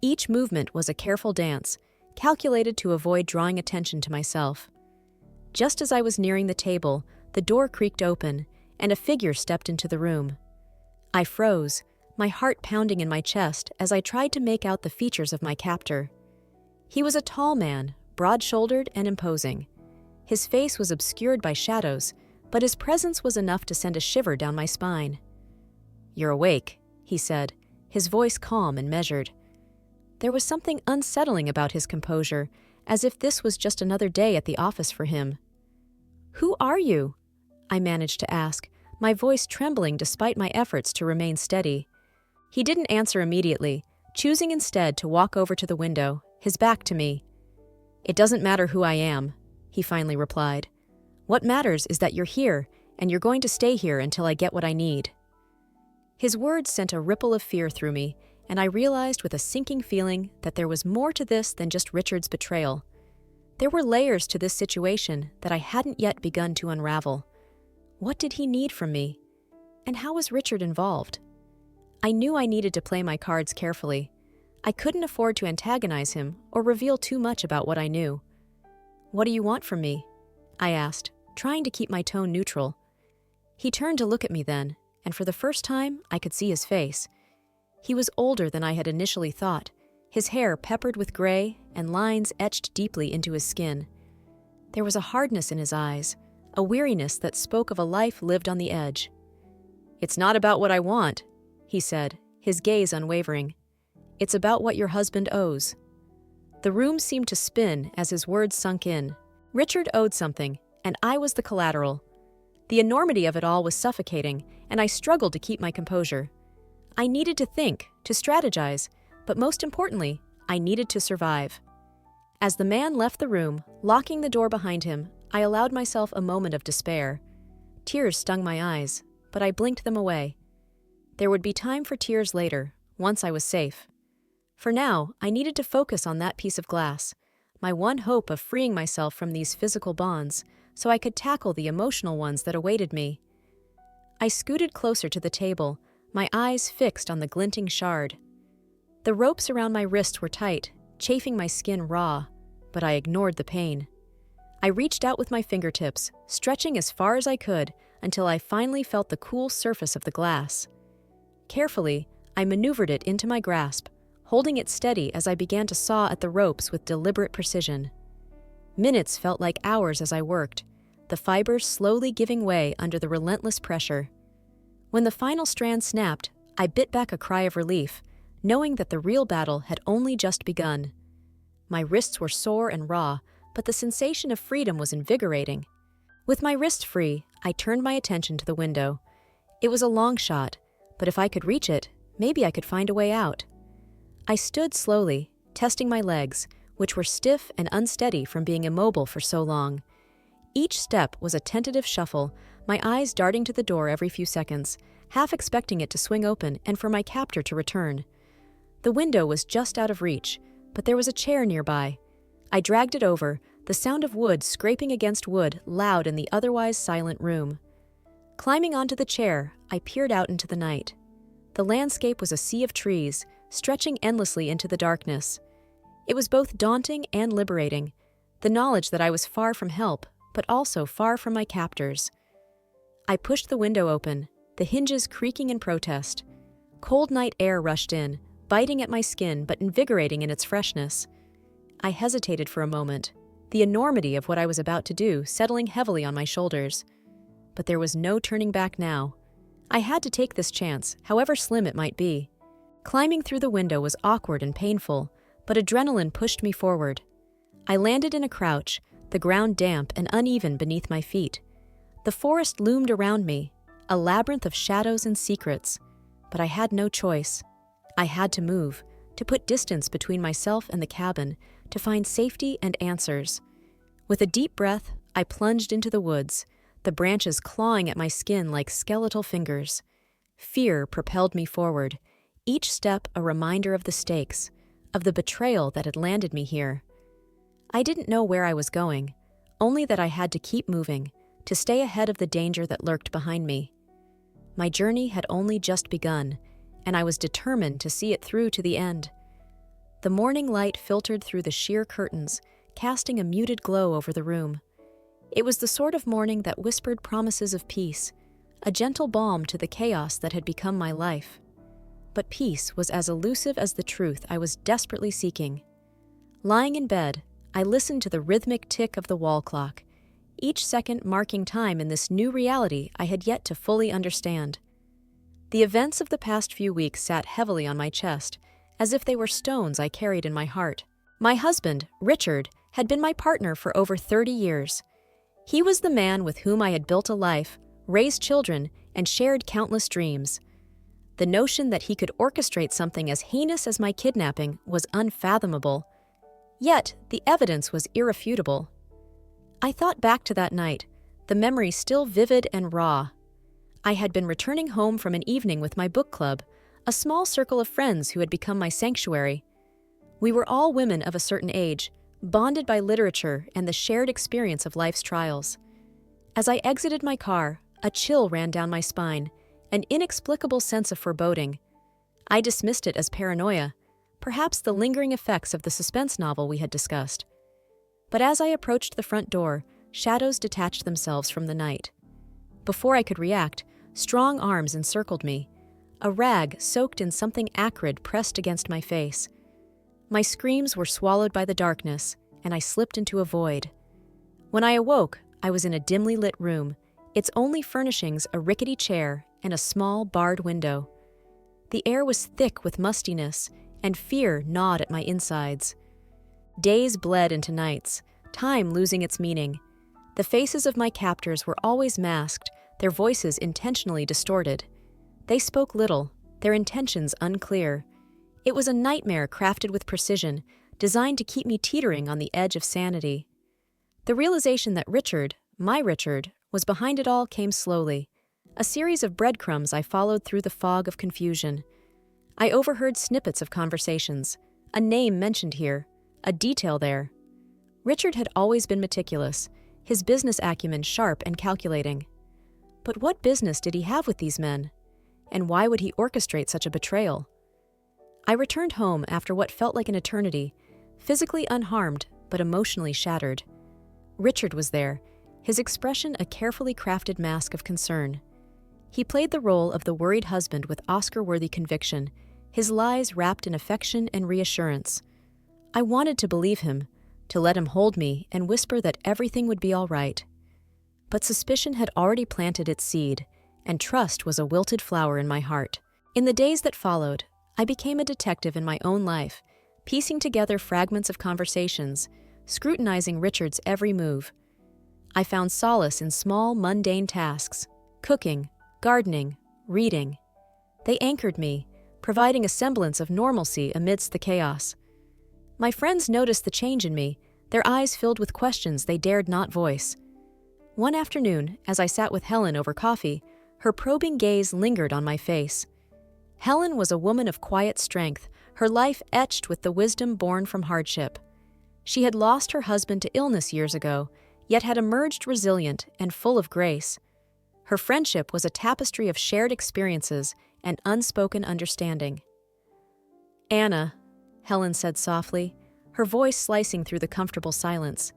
S1: Each movement was a careful dance, calculated to avoid drawing attention to myself. Just as I was nearing the table, the door creaked open, and a figure stepped into the room. I froze, my heart pounding in my chest as I tried to make out the features of my captor. He was a tall man, broad-shouldered and imposing. His face was obscured by shadows, but his presence was enough to send a shiver down my spine. "You're awake," he said, his voice calm and measured. There was something unsettling about his composure, as if this was just another day at the office for him. "Who are you?" I managed to ask, my voice trembling despite my efforts to remain steady. He didn't answer immediately, choosing instead to walk over to the window, his back to me. "It doesn't matter who I am," he finally replied. "What matters is that you're here, and you're going to stay here until I get what I need." His words sent a ripple of fear through me, and I realized with a sinking feeling that there was more to this than just Richard's betrayal. There were layers to this situation that I hadn't yet begun to unravel. What did he need from me? And how was Richard involved? I knew I needed to play my cards carefully. I couldn't afford to antagonize him or reveal too much about what I knew. "What do you want from me?" I asked, trying to keep my tone neutral. He turned to look at me then, and for the first time, I could see his face. He was older than I had initially thought, his hair peppered with gray and lines etched deeply into his skin. There was a hardness in his eyes, a weariness that spoke of a life lived on the edge. "It's not about what I want," he said, his gaze unwavering. "It's about what your husband owes." The room seemed to spin as his words sunk in. Richard owed something, and I was the collateral. The enormity of it all was suffocating, and I struggled to keep my composure. I needed to think, to strategize, but most importantly, I needed to survive. As the man left the room, locking the door behind him, I allowed myself a moment of despair. Tears stung my eyes, but I blinked them away. There would be time for tears later, once I was safe. For now, I needed to focus on that piece of glass, my one hope of freeing myself from these physical bonds, so I could tackle the emotional ones that awaited me. I scooted closer to the table, my eyes fixed on the glinting shard. The ropes around my wrists were tight, chafing my skin raw, but I ignored the pain. I reached out with my fingertips, stretching as far as I could until I finally felt the cool surface of the glass. Carefully, I maneuvered it into my grasp, holding it steady as I began to saw at the ropes with deliberate precision. Minutes felt like hours as I worked, the fibers slowly giving way under the relentless pressure. When the final strand snapped, I bit back a cry of relief, knowing that the real battle had only just begun. My wrists were sore and raw, but the sensation of freedom was invigorating. With my wrist free, I turned my attention to the window. It was a long shot, but if I could reach it, maybe I could find a way out. I stood slowly, testing my legs, which were stiff and unsteady from being immobile for so long. Each step was a tentative shuffle, my eyes darting to the door every few seconds, half expecting it to swing open and for my captor to return. The window was just out of reach, but there was a chair nearby. I dragged it over, the sound of wood scraping against wood loud in the otherwise silent room. Climbing onto the chair, I peered out into the night. The landscape was a sea of trees, stretching endlessly into the darkness. It was both daunting and liberating, the knowledge that I was far from help, but also far from my captors. I pushed the window open, the hinges creaking in protest. Cold night air rushed in, biting at my skin but invigorating in its freshness. I hesitated for a moment, the enormity of what I was about to do settling heavily on my shoulders. But there was no turning back now. I had to take this chance, however slim it might be. Climbing through the window was awkward and painful, but adrenaline pushed me forward. I landed in a crouch, the ground damp and uneven beneath my feet. The forest loomed around me, a labyrinth of shadows and secrets, but I had no choice. I had to move, to put distance between myself and the cabin, to find safety and answers. With a deep breath, I plunged into the woods, the branches clawing at my skin like skeletal fingers. Fear propelled me forward, each step a reminder of the stakes, of the betrayal that had landed me here. I didn't know where I was going, only that I had to keep moving, to stay ahead of the danger that lurked behind me. My journey had only just begun, and I was determined to see it through to the end. The morning light filtered through the sheer curtains, casting a muted glow over the room. It was the sort of morning that whispered promises of peace, a gentle balm to the chaos that had become my life. But peace was as elusive as the truth I was desperately seeking. Lying in bed, I listened to the rhythmic tick of the wall clock, each second marking time in this new reality I had yet to fully understand. The events of the past few weeks sat heavily on my chest, as if they were stones I carried in my heart. My husband, Richard, had been my partner for over 30 years. He was the man with whom I had built a life, raised children, and shared countless dreams. The notion that he could orchestrate something as heinous as my kidnapping was unfathomable. Yet, the evidence was irrefutable. I thought back to that night, the memory still vivid and raw. I had been returning home from an evening with my book club, a small circle of friends who had become my sanctuary. We were all women of a certain age, bonded by literature and the shared experience of life's trials. As I exited my car, a chill ran down my spine, an inexplicable sense of foreboding. I dismissed it as paranoia, perhaps the lingering effects of the suspense novel we had discussed. But as I approached the front door, shadows detached themselves from the night. Before I could react, strong arms encircled me. A rag soaked in something acrid pressed against my face. My screams were swallowed by the darkness, and I slipped into a void. When I awoke, I was in a dimly lit room, its only furnishings a rickety chair and a small barred window. The air was thick with mustiness, and fear gnawed at my insides. Days bled into nights, time losing its meaning. The faces of my captors were always masked, their voices intentionally distorted. They spoke little, their intentions unclear. It was a nightmare crafted with precision, designed to keep me teetering on the edge of sanity. The realization that Richard, my Richard, was behind it all came slowly. A series of breadcrumbs I followed through the fog of confusion. I overheard snippets of conversations, a name mentioned here, a detail there. Richard had always been meticulous, his business acumen sharp and calculating. But what business did he have with these men? And why would he orchestrate such a betrayal? I returned home after what felt like an eternity, physically unharmed but emotionally shattered. Richard was there, his expression a carefully crafted mask of concern. He played the role of the worried husband with Oscar-worthy conviction, his lies wrapped in affection and reassurance. I wanted to believe him, to let him hold me and whisper that everything would be all right. But suspicion had already planted its seed, and trust was a wilted flower in my heart. In the days that followed, I became a detective in my own life, piecing together fragments of conversations, scrutinizing Richard's every move. I found solace in small, mundane tasks: cooking, gardening, reading. They anchored me, providing a semblance of normalcy amidst the chaos. My friends noticed the change in me, their eyes filled with questions they dared not voice. One afternoon, as I sat with Helen over coffee, her probing gaze lingered on my face. Helen was a woman of quiet strength, her life etched with the wisdom born from hardship. She had lost her husband to illness years ago, yet had emerged resilient and full of grace. Her friendship was a tapestry of shared experiences and unspoken understanding. "Anna," Helen said softly, her voice slicing through the comfortable silence.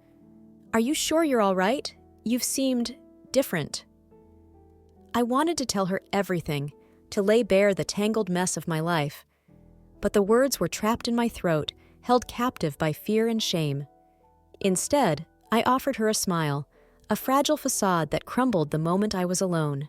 S1: "Are you sure you're all right? You've seemed different." I wanted to tell her everything, to lay bare the tangled mess of my life. But the words were trapped in my throat, held captive by fear and shame. Instead, I offered her a smile, a fragile facade that crumbled the moment I was alone.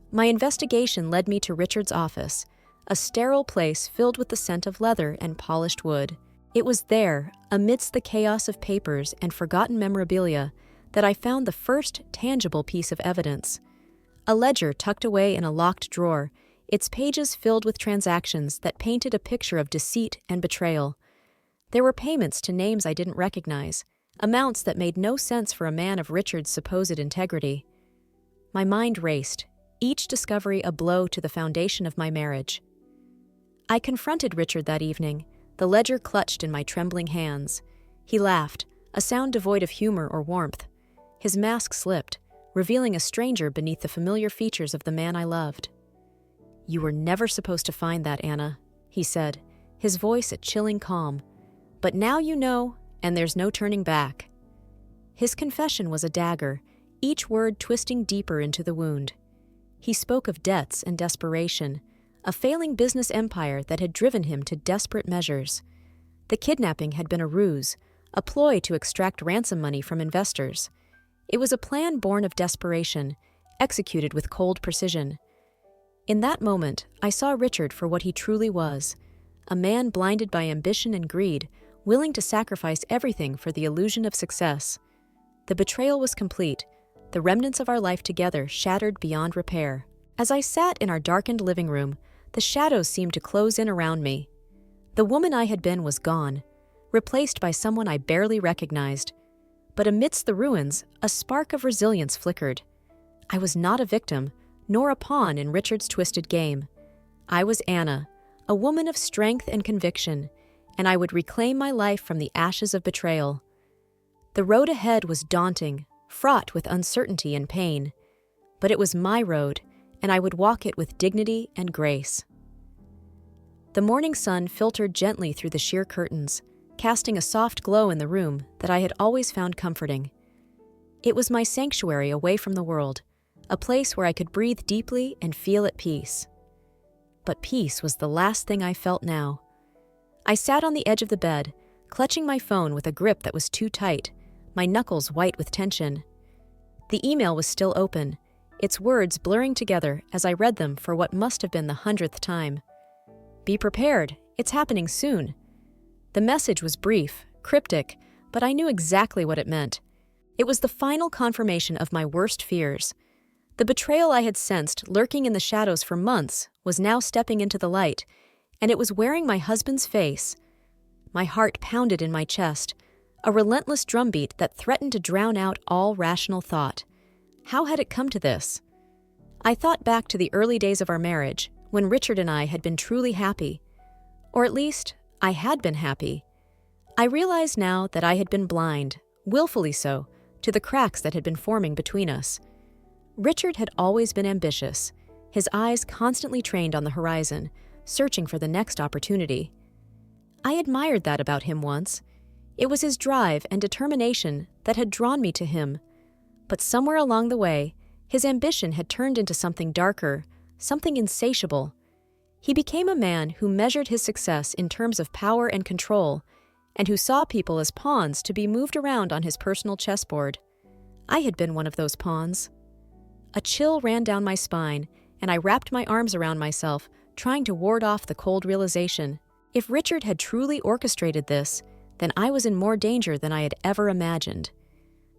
S1: My investigation led me to Richard's office, a sterile place filled with the scent of leather and polished wood. It was there, amidst the chaos of papers and forgotten memorabilia, that I found the first tangible piece of evidence. A ledger tucked away in a locked drawer, its pages filled with transactions that painted a picture of deceit and betrayal. There were payments to names I didn't recognize, amounts that made no sense for a man of Richard's supposed integrity. My mind raced, each discovery a blow to the foundation of my marriage. I confronted Richard that evening, the ledger clutched in my trembling hands. He laughed, a sound devoid of humor or warmth. His mask slipped, revealing a stranger beneath the familiar features of the man I loved. "You were never supposed to find that, Anna," he said, his voice a chilling calm. "But now you know, and there's no turning back." His confession was a dagger, each word twisting deeper into the wound. He spoke of debts and desperation, a failing business empire that had driven him to desperate measures. The kidnapping had been a ruse, a ploy to extract ransom money from investors. It was a plan born of desperation, executed with cold precision. In that moment, I saw Richard for what he truly was, a man blinded by ambition and greed, willing to sacrifice everything for the illusion of success. The betrayal was complete, the remnants of our life together shattered beyond repair. As I sat in our darkened living room, the shadows seemed to close in around me. The woman I had been was gone, replaced by someone I barely recognized. But amidst the ruins, a spark of resilience flickered. I was not a victim, nor a pawn in Richard's twisted game. I was Anna, a woman of strength and conviction, and I would reclaim my life from the ashes of betrayal. The road ahead was daunting, fraught with uncertainty and pain. But it was my road, and I would walk it with dignity and grace. The morning sun filtered gently through the sheer curtains, casting a soft glow in the room that I had always found comforting. It was my sanctuary away from the world, a place where I could breathe deeply and feel at peace. But peace was the last thing I felt now. I sat on the edge of the bed, clutching my phone with a grip that was too tight, my knuckles white with tension. The email was still open, its words blurring together as I read them for what must have been the 100th time. Be prepared, it's happening soon. The message was brief, cryptic, but I knew exactly what it meant. It was the final confirmation of my worst fears. The betrayal I had sensed lurking in the shadows for months was now stepping into the light, and it was wearing my husband's face. My heart pounded in my chest, a relentless drumbeat that threatened to drown out all rational thought. How had it come to this? I thought back to the early days of our marriage, when Richard and I had been truly happy. Or at least, I had been happy. I realized now that I had been blind, willfully so, to the cracks that had been forming between us. Richard had always been ambitious, his eyes constantly trained on the horizon, searching for the next opportunity. I admired that about him once. It was his drive and determination that had drawn me to him. But somewhere along the way, his ambition had turned into something darker, something insatiable. He became a man who measured his success in terms of power and control, and who saw people as pawns to be moved around on his personal chessboard. I had been one of those pawns. A chill ran down my spine, and I wrapped my arms around myself, trying to ward off the cold realization. If Richard had truly orchestrated this, then I was in more danger than I had ever imagined.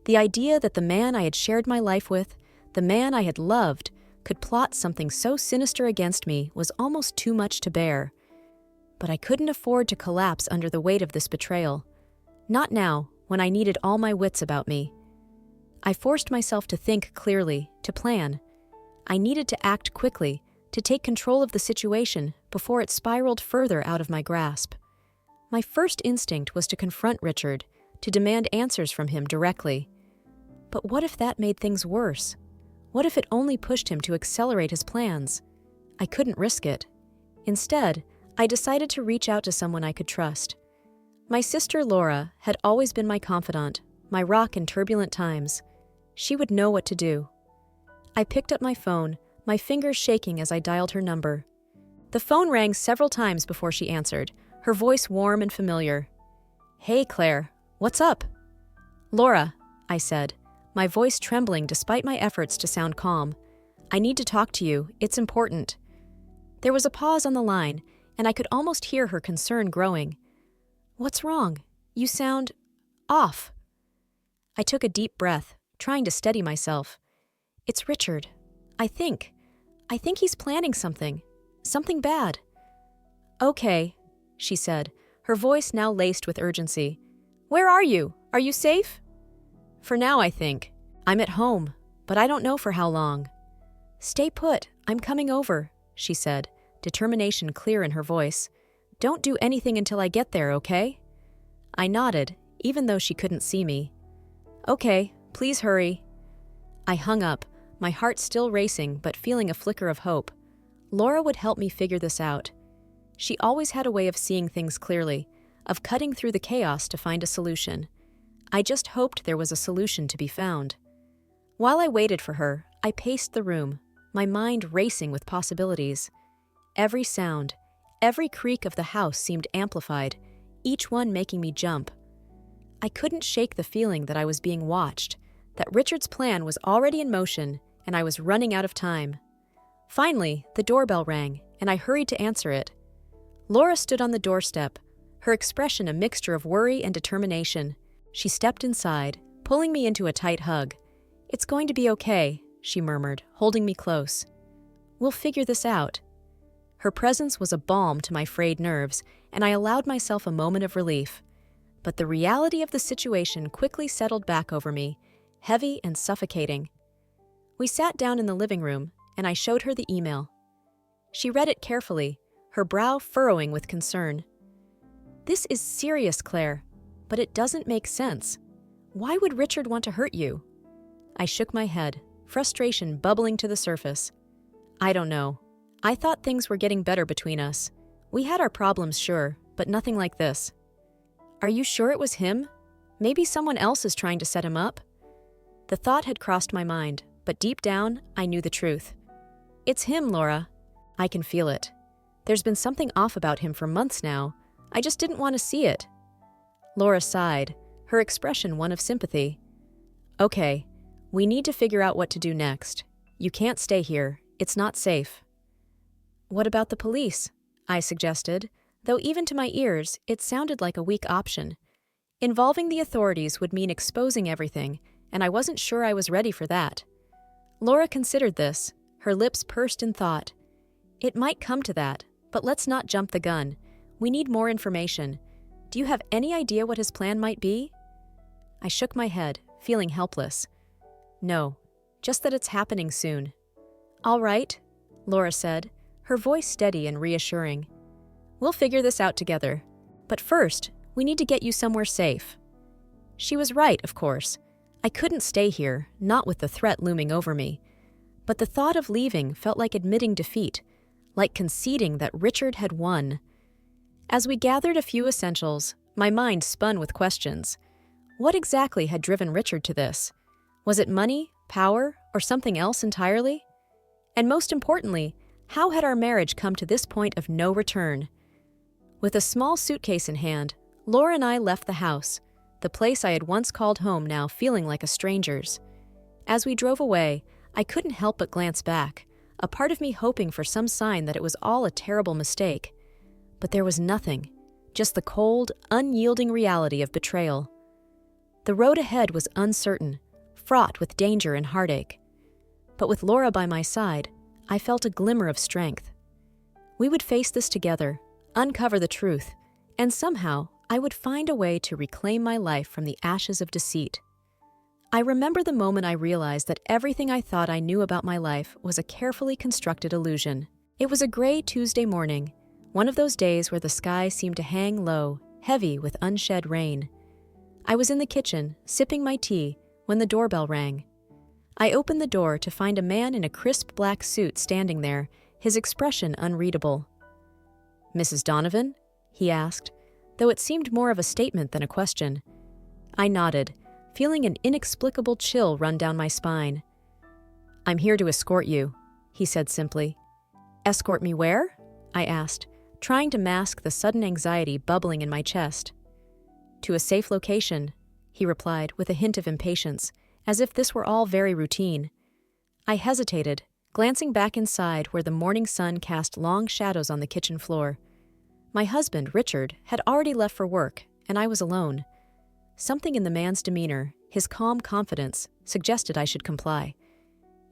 S1: The idea that the man I had shared my life with, the man I had loved, could plot something so sinister against me was almost too much to bear. But I couldn't afford to collapse under the weight of this betrayal. Not now, when I needed all my wits about me. I forced myself to think clearly, to plan. I needed to act quickly, to take control of the situation before it spiraled further out of my grasp. My first instinct was to confront Richard, to demand answers from him directly. But what if that made things worse? What if it only pushed him to accelerate his plans? I couldn't risk it. Instead, I decided to reach out to someone I could trust. My sister Laura had always been my confidant, my rock in turbulent times. She would know what to do. I picked up my phone, my fingers shaking as I dialed her number. The phone rang several times before she answered, her voice warm and familiar. "Hey, Claire, what's up?" "Laura," I said, my voice trembling despite my efforts to sound calm. "I need to talk to you. It's important." There was a pause on the line, and I could almost hear her concern growing. "What's wrong? You sound off." I took a deep breath, trying to steady myself. "It's Richard. I think he's planning something. Something bad." "Okay," she said, her voice now laced with urgency. "Where are you? Are you safe?" "For now, I think. I'm at home, but I don't know for how long." "Stay put. I'm coming over," she said, determination clear in her voice. "Don't do anything until I get there, okay?" I nodded, even though she couldn't see me. "Okay, please hurry." I hung up, my heart still racing but feeling a flicker of hope. Laura would help me figure this out. She always had a way of seeing things clearly, of cutting through the chaos to find a solution. I just hoped there was a solution to be found. While I waited for her, I paced the room, my mind racing with possibilities. Every sound, every creak of the house seemed amplified, each one making me jump. I couldn't shake the feeling that I was being watched, that Richard's plan was already in motion, and I was running out of time. Finally, the doorbell rang, and I hurried to answer it. Laura stood on the doorstep, her expression a mixture of worry and determination. She stepped inside, pulling me into a tight hug. "It's going to be okay," she murmured, holding me close. "We'll figure this out." Her presence was a balm to my frayed nerves, and I allowed myself a moment of relief. But the reality of the situation quickly settled back over me, heavy and suffocating. We sat down in the living room, and I showed her the email. She read it carefully, her brow furrowing with concern. "This is serious, Claire, but it doesn't make sense. Why would Richard want to hurt you?" I shook my head, frustration bubbling to the surface. "I don't know. I thought things were getting better between us. We had our problems, sure, but nothing like this." Are you sure it was him? Maybe someone else is trying to set him up? The thought had crossed my mind, but deep down, I knew the truth. It's him, Laura. I can feel it. There's been something off about him for months now. I just didn't want to see it. Laura sighed, her expression one of sympathy. Okay, we need to figure out what to do next. You can't stay here. It's not safe. What about the police? I suggested, though even to my ears, it sounded like a weak option. Involving the authorities would mean exposing everything, and I wasn't sure I was ready for that. Laura considered this, her lips pursed in thought. It might come to that, but let's not jump the gun. We need more information. Do you have any idea what his plan might be? I shook my head, feeling helpless. No, just that it's happening soon. All right, Laura said, her voice steady and reassuring. We'll figure this out together. But first, we need to get you somewhere safe. She was right, of course. I couldn't stay here, not with the threat looming over me. But the thought of leaving felt like admitting defeat, like conceding that Richard had won. As we gathered a few essentials, my mind spun with questions. What exactly had driven Richard to this? Was it money, power, or something else entirely? And most importantly, how had our marriage come to this point of no return? With a small suitcase in hand, Laura and I left the house, the place I had once called home now feeling like a stranger's. As we drove away, I couldn't help but glance back, a part of me hoping for some sign that it was all a terrible mistake. But there was nothing, just the cold, unyielding reality of betrayal. The road ahead was uncertain, fraught with danger and heartache. But with Laura by my side, I felt a glimmer of strength. We would face this together, uncover the truth, and somehow I would find a way to reclaim my life from the ashes of deceit. I remember the moment I realized that everything I thought I knew about my life was a carefully constructed illusion. It was a gray Tuesday morning, one of those days where the sky seemed to hang low, heavy with unshed rain. I was in the kitchen, sipping my tea, when the doorbell rang. I opened the door to find a man in a crisp black suit standing there, his expression unreadable. "Mrs. Donovan?" he asked, though it seemed more of a statement than a question. I nodded, feeling an inexplicable chill run down my spine. "I'm here to escort you," he said simply. "Escort me where?" I asked, trying to mask the sudden anxiety bubbling in my chest. "To a safe location," he replied with a hint of impatience, as if this were all very routine. I hesitated, glancing back inside where the morning sun cast long shadows on the kitchen floor. My husband, Richard, had already left for work, and I was alone. Something in the man's demeanor, his calm confidence, suggested I should comply.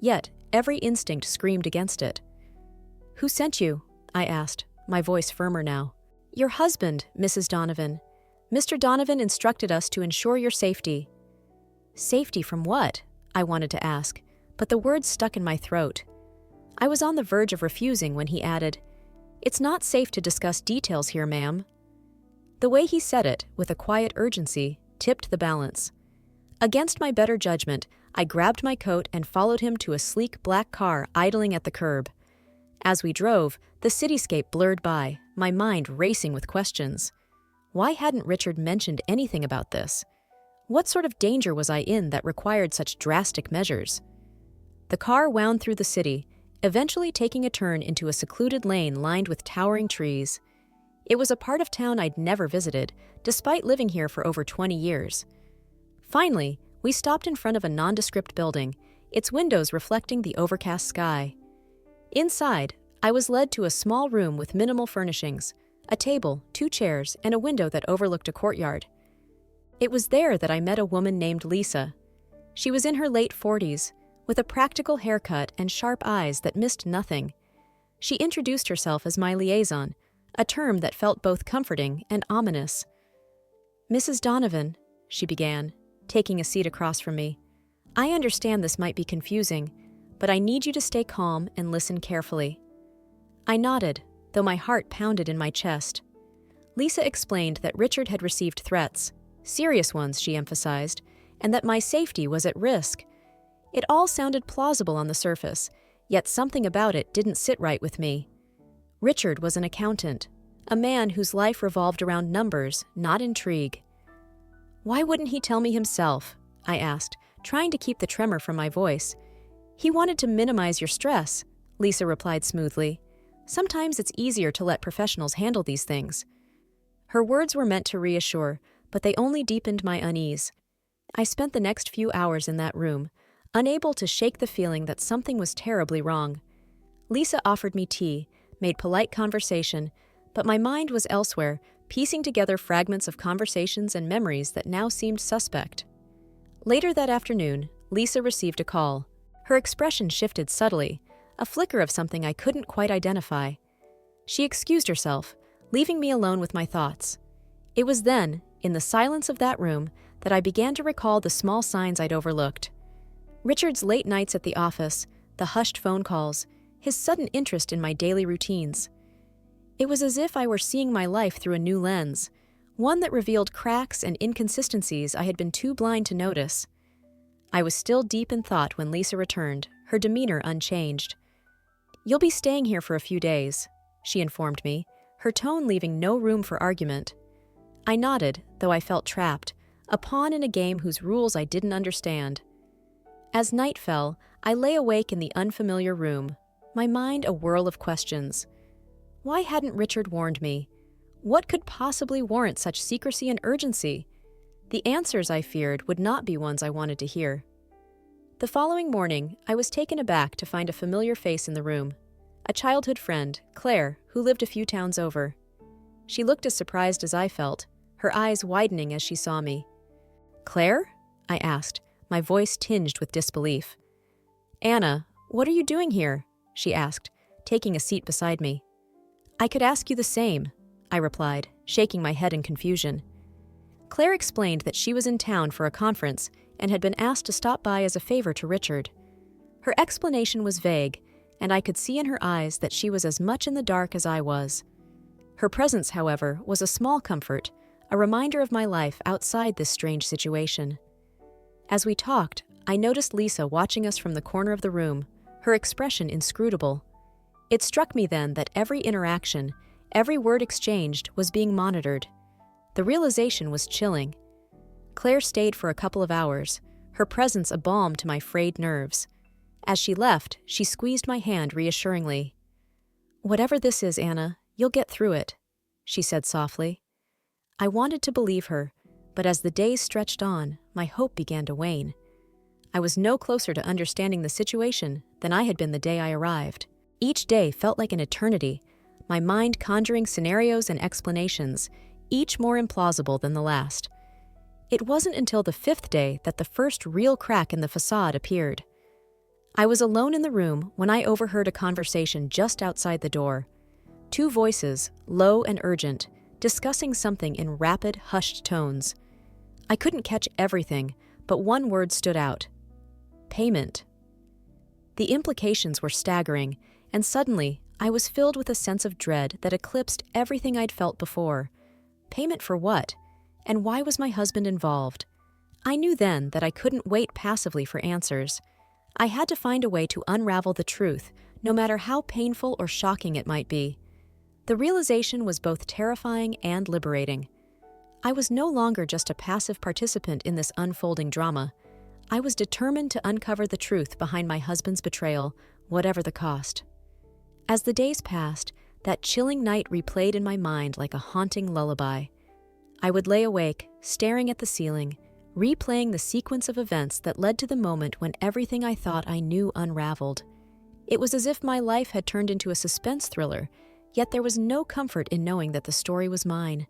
S1: Yet, every instinct screamed against it. "Who sent you?" I asked, my voice firmer now. "Your husband, Mrs. Donovan. Mr. Donovan instructed us to ensure your safety." Safety from what? I wanted to ask, but the words stuck in my throat. I was on the verge of refusing when he added, "It's not safe to discuss details here, ma'am." The way he said it, with a quiet urgency, tipped the balance. Against my better judgment, I grabbed my coat and followed him to a sleek black car idling at the curb. As we drove, the cityscape blurred by, my mind racing with questions. Why hadn't Richard mentioned anything about this? What sort of danger was I in that required such drastic measures? The car wound through the city, eventually taking a turn into a secluded lane lined with towering trees. It was a part of town I'd never visited, despite living here for over 20 years. Finally, we stopped in front of a nondescript building, its windows reflecting the overcast sky. Inside, I was led to a small room with minimal furnishings, a table, 2 chairs, and a window that overlooked a courtyard. It was there that I met a woman named Lisa. She was in her late 40s, with a practical haircut and sharp eyes that missed nothing. She introduced herself as my liaison, a term that felt both comforting and ominous. "Mrs. Donovan," she began, taking a seat across from me, "I understand this might be confusing, but I need you to stay calm and listen carefully." I nodded, though my heart pounded in my chest. Lisa explained that Richard had received threats, serious ones, she emphasized, and that my safety was at risk. It all sounded plausible on the surface, yet something about it didn't sit right with me. Richard was an accountant, a man whose life revolved around numbers, not intrigue. "Why wouldn't he tell me himself?" I asked, trying to keep the tremor from my voice. "He wanted to minimize your stress," Lisa replied smoothly. "Sometimes it's easier to let professionals handle these things." Her words were meant to reassure, but they only deepened my unease. I spent the next few hours in that room, unable to shake the feeling that something was terribly wrong. Lisa offered me tea, made polite conversation, but my mind was elsewhere, piecing together fragments of conversations and memories that now seemed suspect. Later that afternoon, Lisa received a call. Her expression shifted subtly, a flicker of something I couldn't quite identify. She excused herself, leaving me alone with my thoughts. It was then, in the silence of that room, that I began to recall the small signs I'd overlooked. Richard's late nights at the office, the hushed phone calls, his sudden interest in my daily routines. It was as if I were seeing my life through a new lens, one that revealed cracks and inconsistencies I had been too blind to notice. I was still deep in thought when Lisa returned, her demeanor unchanged. "You'll be staying here for a few days," she informed me, her tone leaving no room for argument. I nodded, though I felt trapped, a pawn in a game whose rules I didn't understand. As night fell, I lay awake in the unfamiliar room, my mind a whirl of questions. Why hadn't Richard warned me? What could possibly warrant such secrecy and urgency? The answers, I feared, would not be ones I wanted to hear. The following morning, I was taken aback to find a familiar face in the room. A childhood friend, Claire, who lived a few towns over. She looked as surprised as I felt, her eyes widening as she saw me. "Claire?" I asked, my voice tinged with disbelief. "Anna, what are you doing here?" she asked, taking a seat beside me. "I could ask you the same," I replied, shaking my head in confusion. Claire explained that she was in town for a conference and had been asked to stop by as a favor to Richard. Her explanation was vague, and I could see in her eyes that she was as much in the dark as I was. Her presence, however, was a small comfort, a reminder of my life outside this strange situation. As we talked, I noticed Lisa watching us from the corner of the room, her expression inscrutable. It struck me then that every interaction, every word exchanged, was being monitored. The realization was chilling. Claire stayed for a couple of hours, her presence a balm to my frayed nerves. As she left, she squeezed my hand reassuringly. "Whatever this is, Anna, you'll get through it," she said softly. I wanted to believe her, but as the days stretched on, my hope began to wane. I was no closer to understanding the situation than I had been the day I arrived. Each day felt like an eternity, my mind conjuring scenarios and explanations, each more implausible than the last. It wasn't until the 5th day that the first real crack in the facade appeared. I was alone in the room when I overheard a conversation just outside the door. Two voices, low and urgent, discussing something in rapid, hushed tones. I couldn't catch everything, but one word stood out. Payment. The implications were staggering, and suddenly I was filled with a sense of dread that eclipsed everything I'd felt before. Payment for what? And why was my husband involved? I knew then that I couldn't wait passively for answers. I had to find a way to unravel the truth, no matter how painful or shocking it might be. The realization was both terrifying and liberating. I was no longer just a passive participant in this unfolding drama. I was determined to uncover the truth behind my husband's betrayal, whatever the cost. As the days passed, that chilling night replayed in my mind like a haunting lullaby. I would lay awake, staring at the ceiling, replaying the sequence of events that led to the moment when everything I thought I knew unraveled. It was as if my life had turned into a suspense thriller, yet there was no comfort in knowing that the story was mine.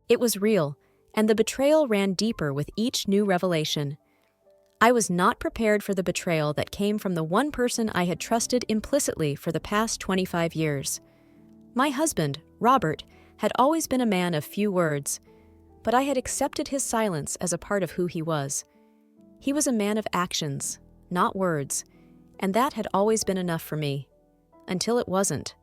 S1: It was real, and the betrayal ran deeper with each new revelation. I was not prepared for the betrayal that came from the one person I had trusted implicitly for the past 25 years. My husband, Robert, had always been a man of few words, but I had accepted his silence as a part of who he was. He was a man of actions, not words, and that had always been enough for me, until it wasn't.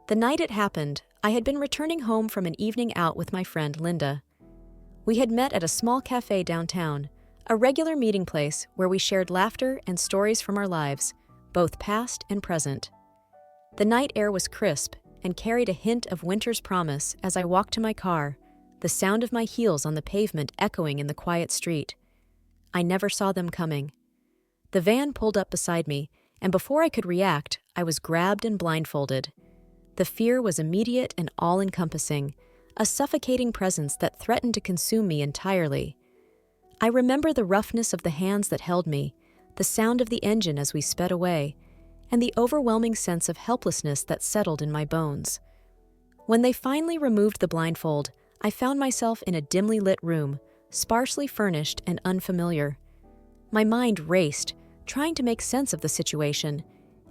S1: The night it happened, I had been returning home from an evening out with my friend Linda. We had met at a small cafe downtown, a regular meeting place where we shared laughter and stories from our lives, both past and present. The night air was crisp, and carried a hint of winter's promise as I walked to my car, the sound of my heels on the pavement echoing in the quiet street. I never saw them coming. The van pulled up beside me, and before I could react, I was grabbed and blindfolded. The fear was immediate and all-encompassing, a suffocating presence that threatened to consume me entirely. I remember the roughness of the hands that held me, the sound of the engine as we sped away, and the overwhelming sense of helplessness that settled in my bones. When they finally removed the blindfold, I found myself in a dimly lit room, sparsely furnished and unfamiliar. My mind raced, trying to make sense of the situation,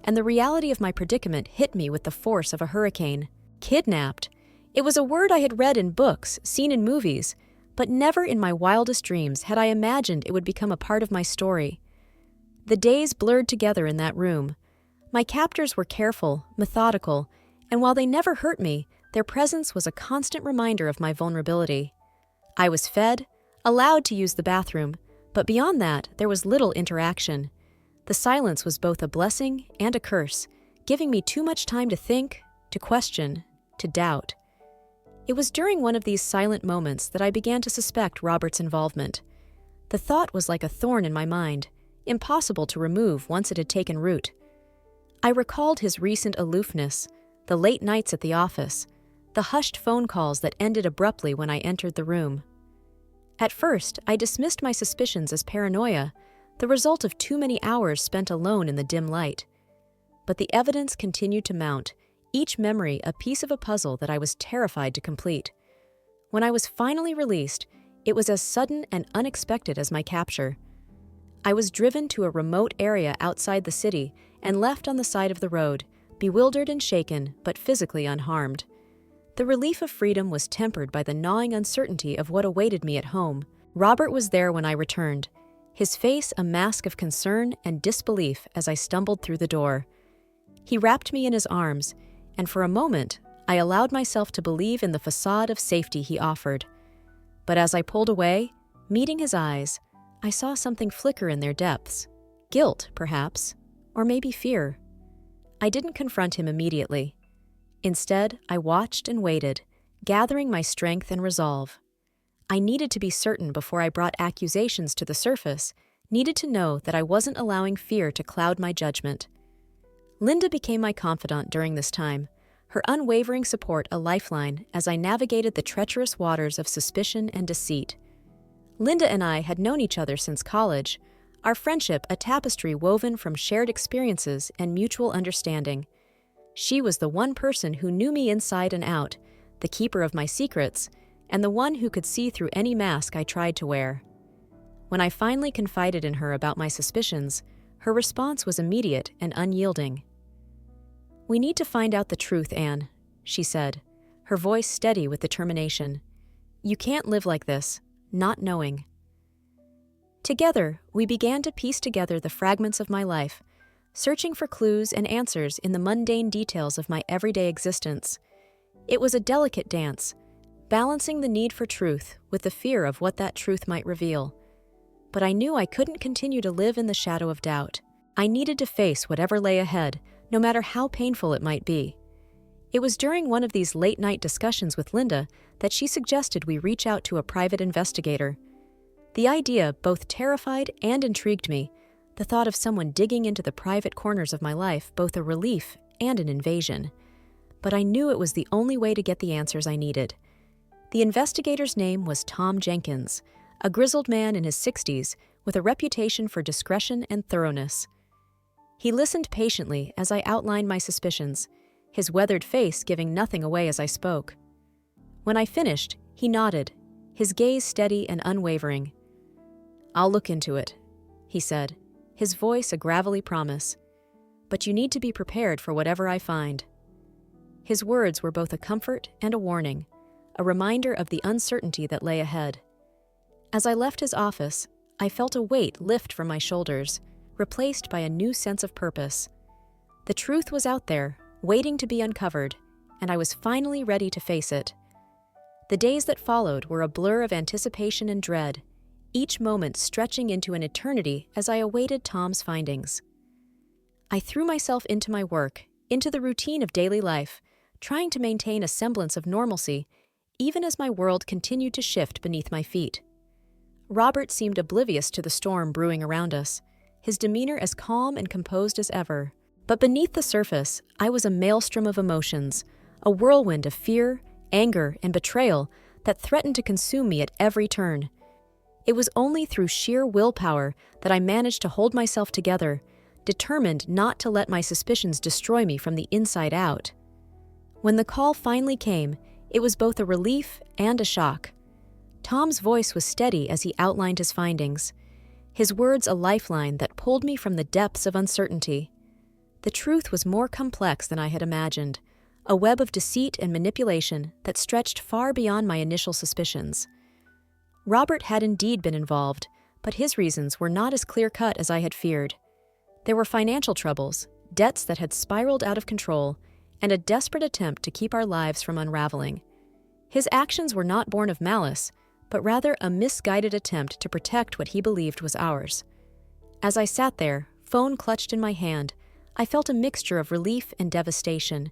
S1: and the reality of my predicament hit me with the force of a hurricane. Kidnapped. It was a word I had read in books, seen in movies, but never in my wildest dreams had I imagined it would become a part of my story. The days blurred together in that room. My captors were careful, methodical, and while they never hurt me, their presence was a constant reminder of my vulnerability. I was fed, allowed to use the bathroom, but beyond that, there was little interaction. The silence was both a blessing and a curse, giving me too much time to think, to question, to doubt. It was during one of these silent moments that I began to suspect Robert's involvement. The thought was like a thorn in my mind, impossible to remove once it had taken root. I recalled his recent aloofness, the late nights at the office, the hushed phone calls that ended abruptly when I entered the room. At first, I dismissed my suspicions as paranoia, the result of too many hours spent alone in the dim light. But the evidence continued to mount, each memory a piece of a puzzle that I was terrified to complete. When I was finally released, it was as sudden and unexpected as my capture. I was driven to a remote area outside the city and left on the side of the road, bewildered and shaken, but physically unharmed. The relief of freedom was tempered by the gnawing uncertainty of what awaited me at home. Robert was there when I returned, his face a mask of concern and disbelief as I stumbled through the door. He wrapped me in his arms, and for a moment, I allowed myself to believe in the facade of safety he offered. But as I pulled away, meeting his eyes, I saw something flicker in their depths. Guilt, perhaps, or maybe fear. I didn't confront him immediately. Instead, I watched and waited, gathering my strength and resolve. I needed to be certain before I brought accusations to the surface, needed to know that I wasn't allowing fear to cloud my judgment. Linda became my confidant during this time, her unwavering support a lifeline as I navigated the treacherous waters of suspicion and deceit. Linda and I had known each other since college, our friendship a tapestry woven from shared experiences and mutual understanding. She was the one person who knew me inside and out, the keeper of my secrets, and the one who could see through any mask I tried to wear. When I finally confided in her about my suspicions, her response was immediate and unyielding. "We need to find out the truth, Anne," she said, her voice steady with determination. "You can't live like this, not knowing." Together, we began to piece together the fragments of my life, searching for clues and answers in the mundane details of my everyday existence. It was a delicate dance, balancing the need for truth with the fear of what that truth might reveal. But I knew I couldn't continue to live in the shadow of doubt. I needed to face whatever lay ahead, no matter how painful it might be. It was during one of these late-night discussions with Linda that she suggested we reach out to a private investigator. The idea both terrified and intrigued me, the thought of someone digging into the private corners of my life both a relief and an invasion. But I knew it was the only way to get the answers I needed. The investigator's name was Tom Jenkins, a grizzled man in his 60s with a reputation for discretion and thoroughness. He listened patiently as I outlined my suspicions, his weathered face giving nothing away as I spoke. When I finished, he nodded, his gaze steady and unwavering. "I'll look into it," he said, his voice a gravelly promise. "But you need to be prepared for whatever I find." His words were both a comfort and a warning, a reminder of the uncertainty that lay ahead. As I left his office, I felt a weight lift from my shoulders, replaced by a new sense of purpose. The truth was out there, waiting to be uncovered, and I was finally ready to face it. The days that followed were a blur of anticipation and dread, each moment stretching into an eternity as I awaited Tom's findings. I threw myself into my work, into the routine of daily life, trying to maintain a semblance of normalcy, even as my world continued to shift beneath my feet. Robert seemed oblivious to the storm brewing around us, his demeanor as calm and composed as ever. But beneath the surface, I was a maelstrom of emotions, a whirlwind of fear, anger, and betrayal that threatened to consume me at every turn. It was only through sheer willpower that I managed to hold myself together, determined not to let my suspicions destroy me from the inside out. When the call finally came, it was both a relief and a shock. Tom's voice was steady as he outlined his findings, his words a lifeline that pulled me from the depths of uncertainty. The truth was more complex than I had imagined, a web of deceit and manipulation that stretched far beyond my initial suspicions. Robert had indeed been involved, but his reasons were not as clear-cut as I had feared. There were financial troubles, debts that had spiraled out of control, and a desperate attempt to keep our lives from unraveling. His actions were not born of malice, but rather a misguided attempt to protect what he believed was ours. As I sat there, phone clutched in my hand, I felt a mixture of relief and devastation.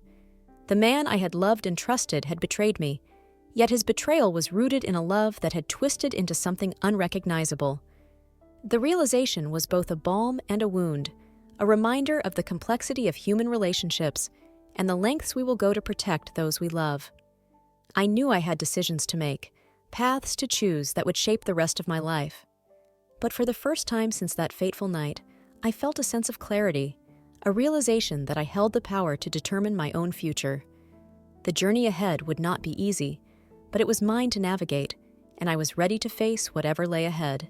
S1: The man I had loved and trusted had betrayed me, yet his betrayal was rooted in a love that had twisted into something unrecognizable. The realization was both a balm and a wound, a reminder of the complexity of human relationships and the lengths we will go to protect those we love. I knew I had decisions to make, paths to choose that would shape the rest of my life. But for the first time since that fateful night, I felt a sense of clarity, a realization that I held the power to determine my own future. The journey ahead would not be easy, but it was mine to navigate, and I was ready to face whatever lay ahead.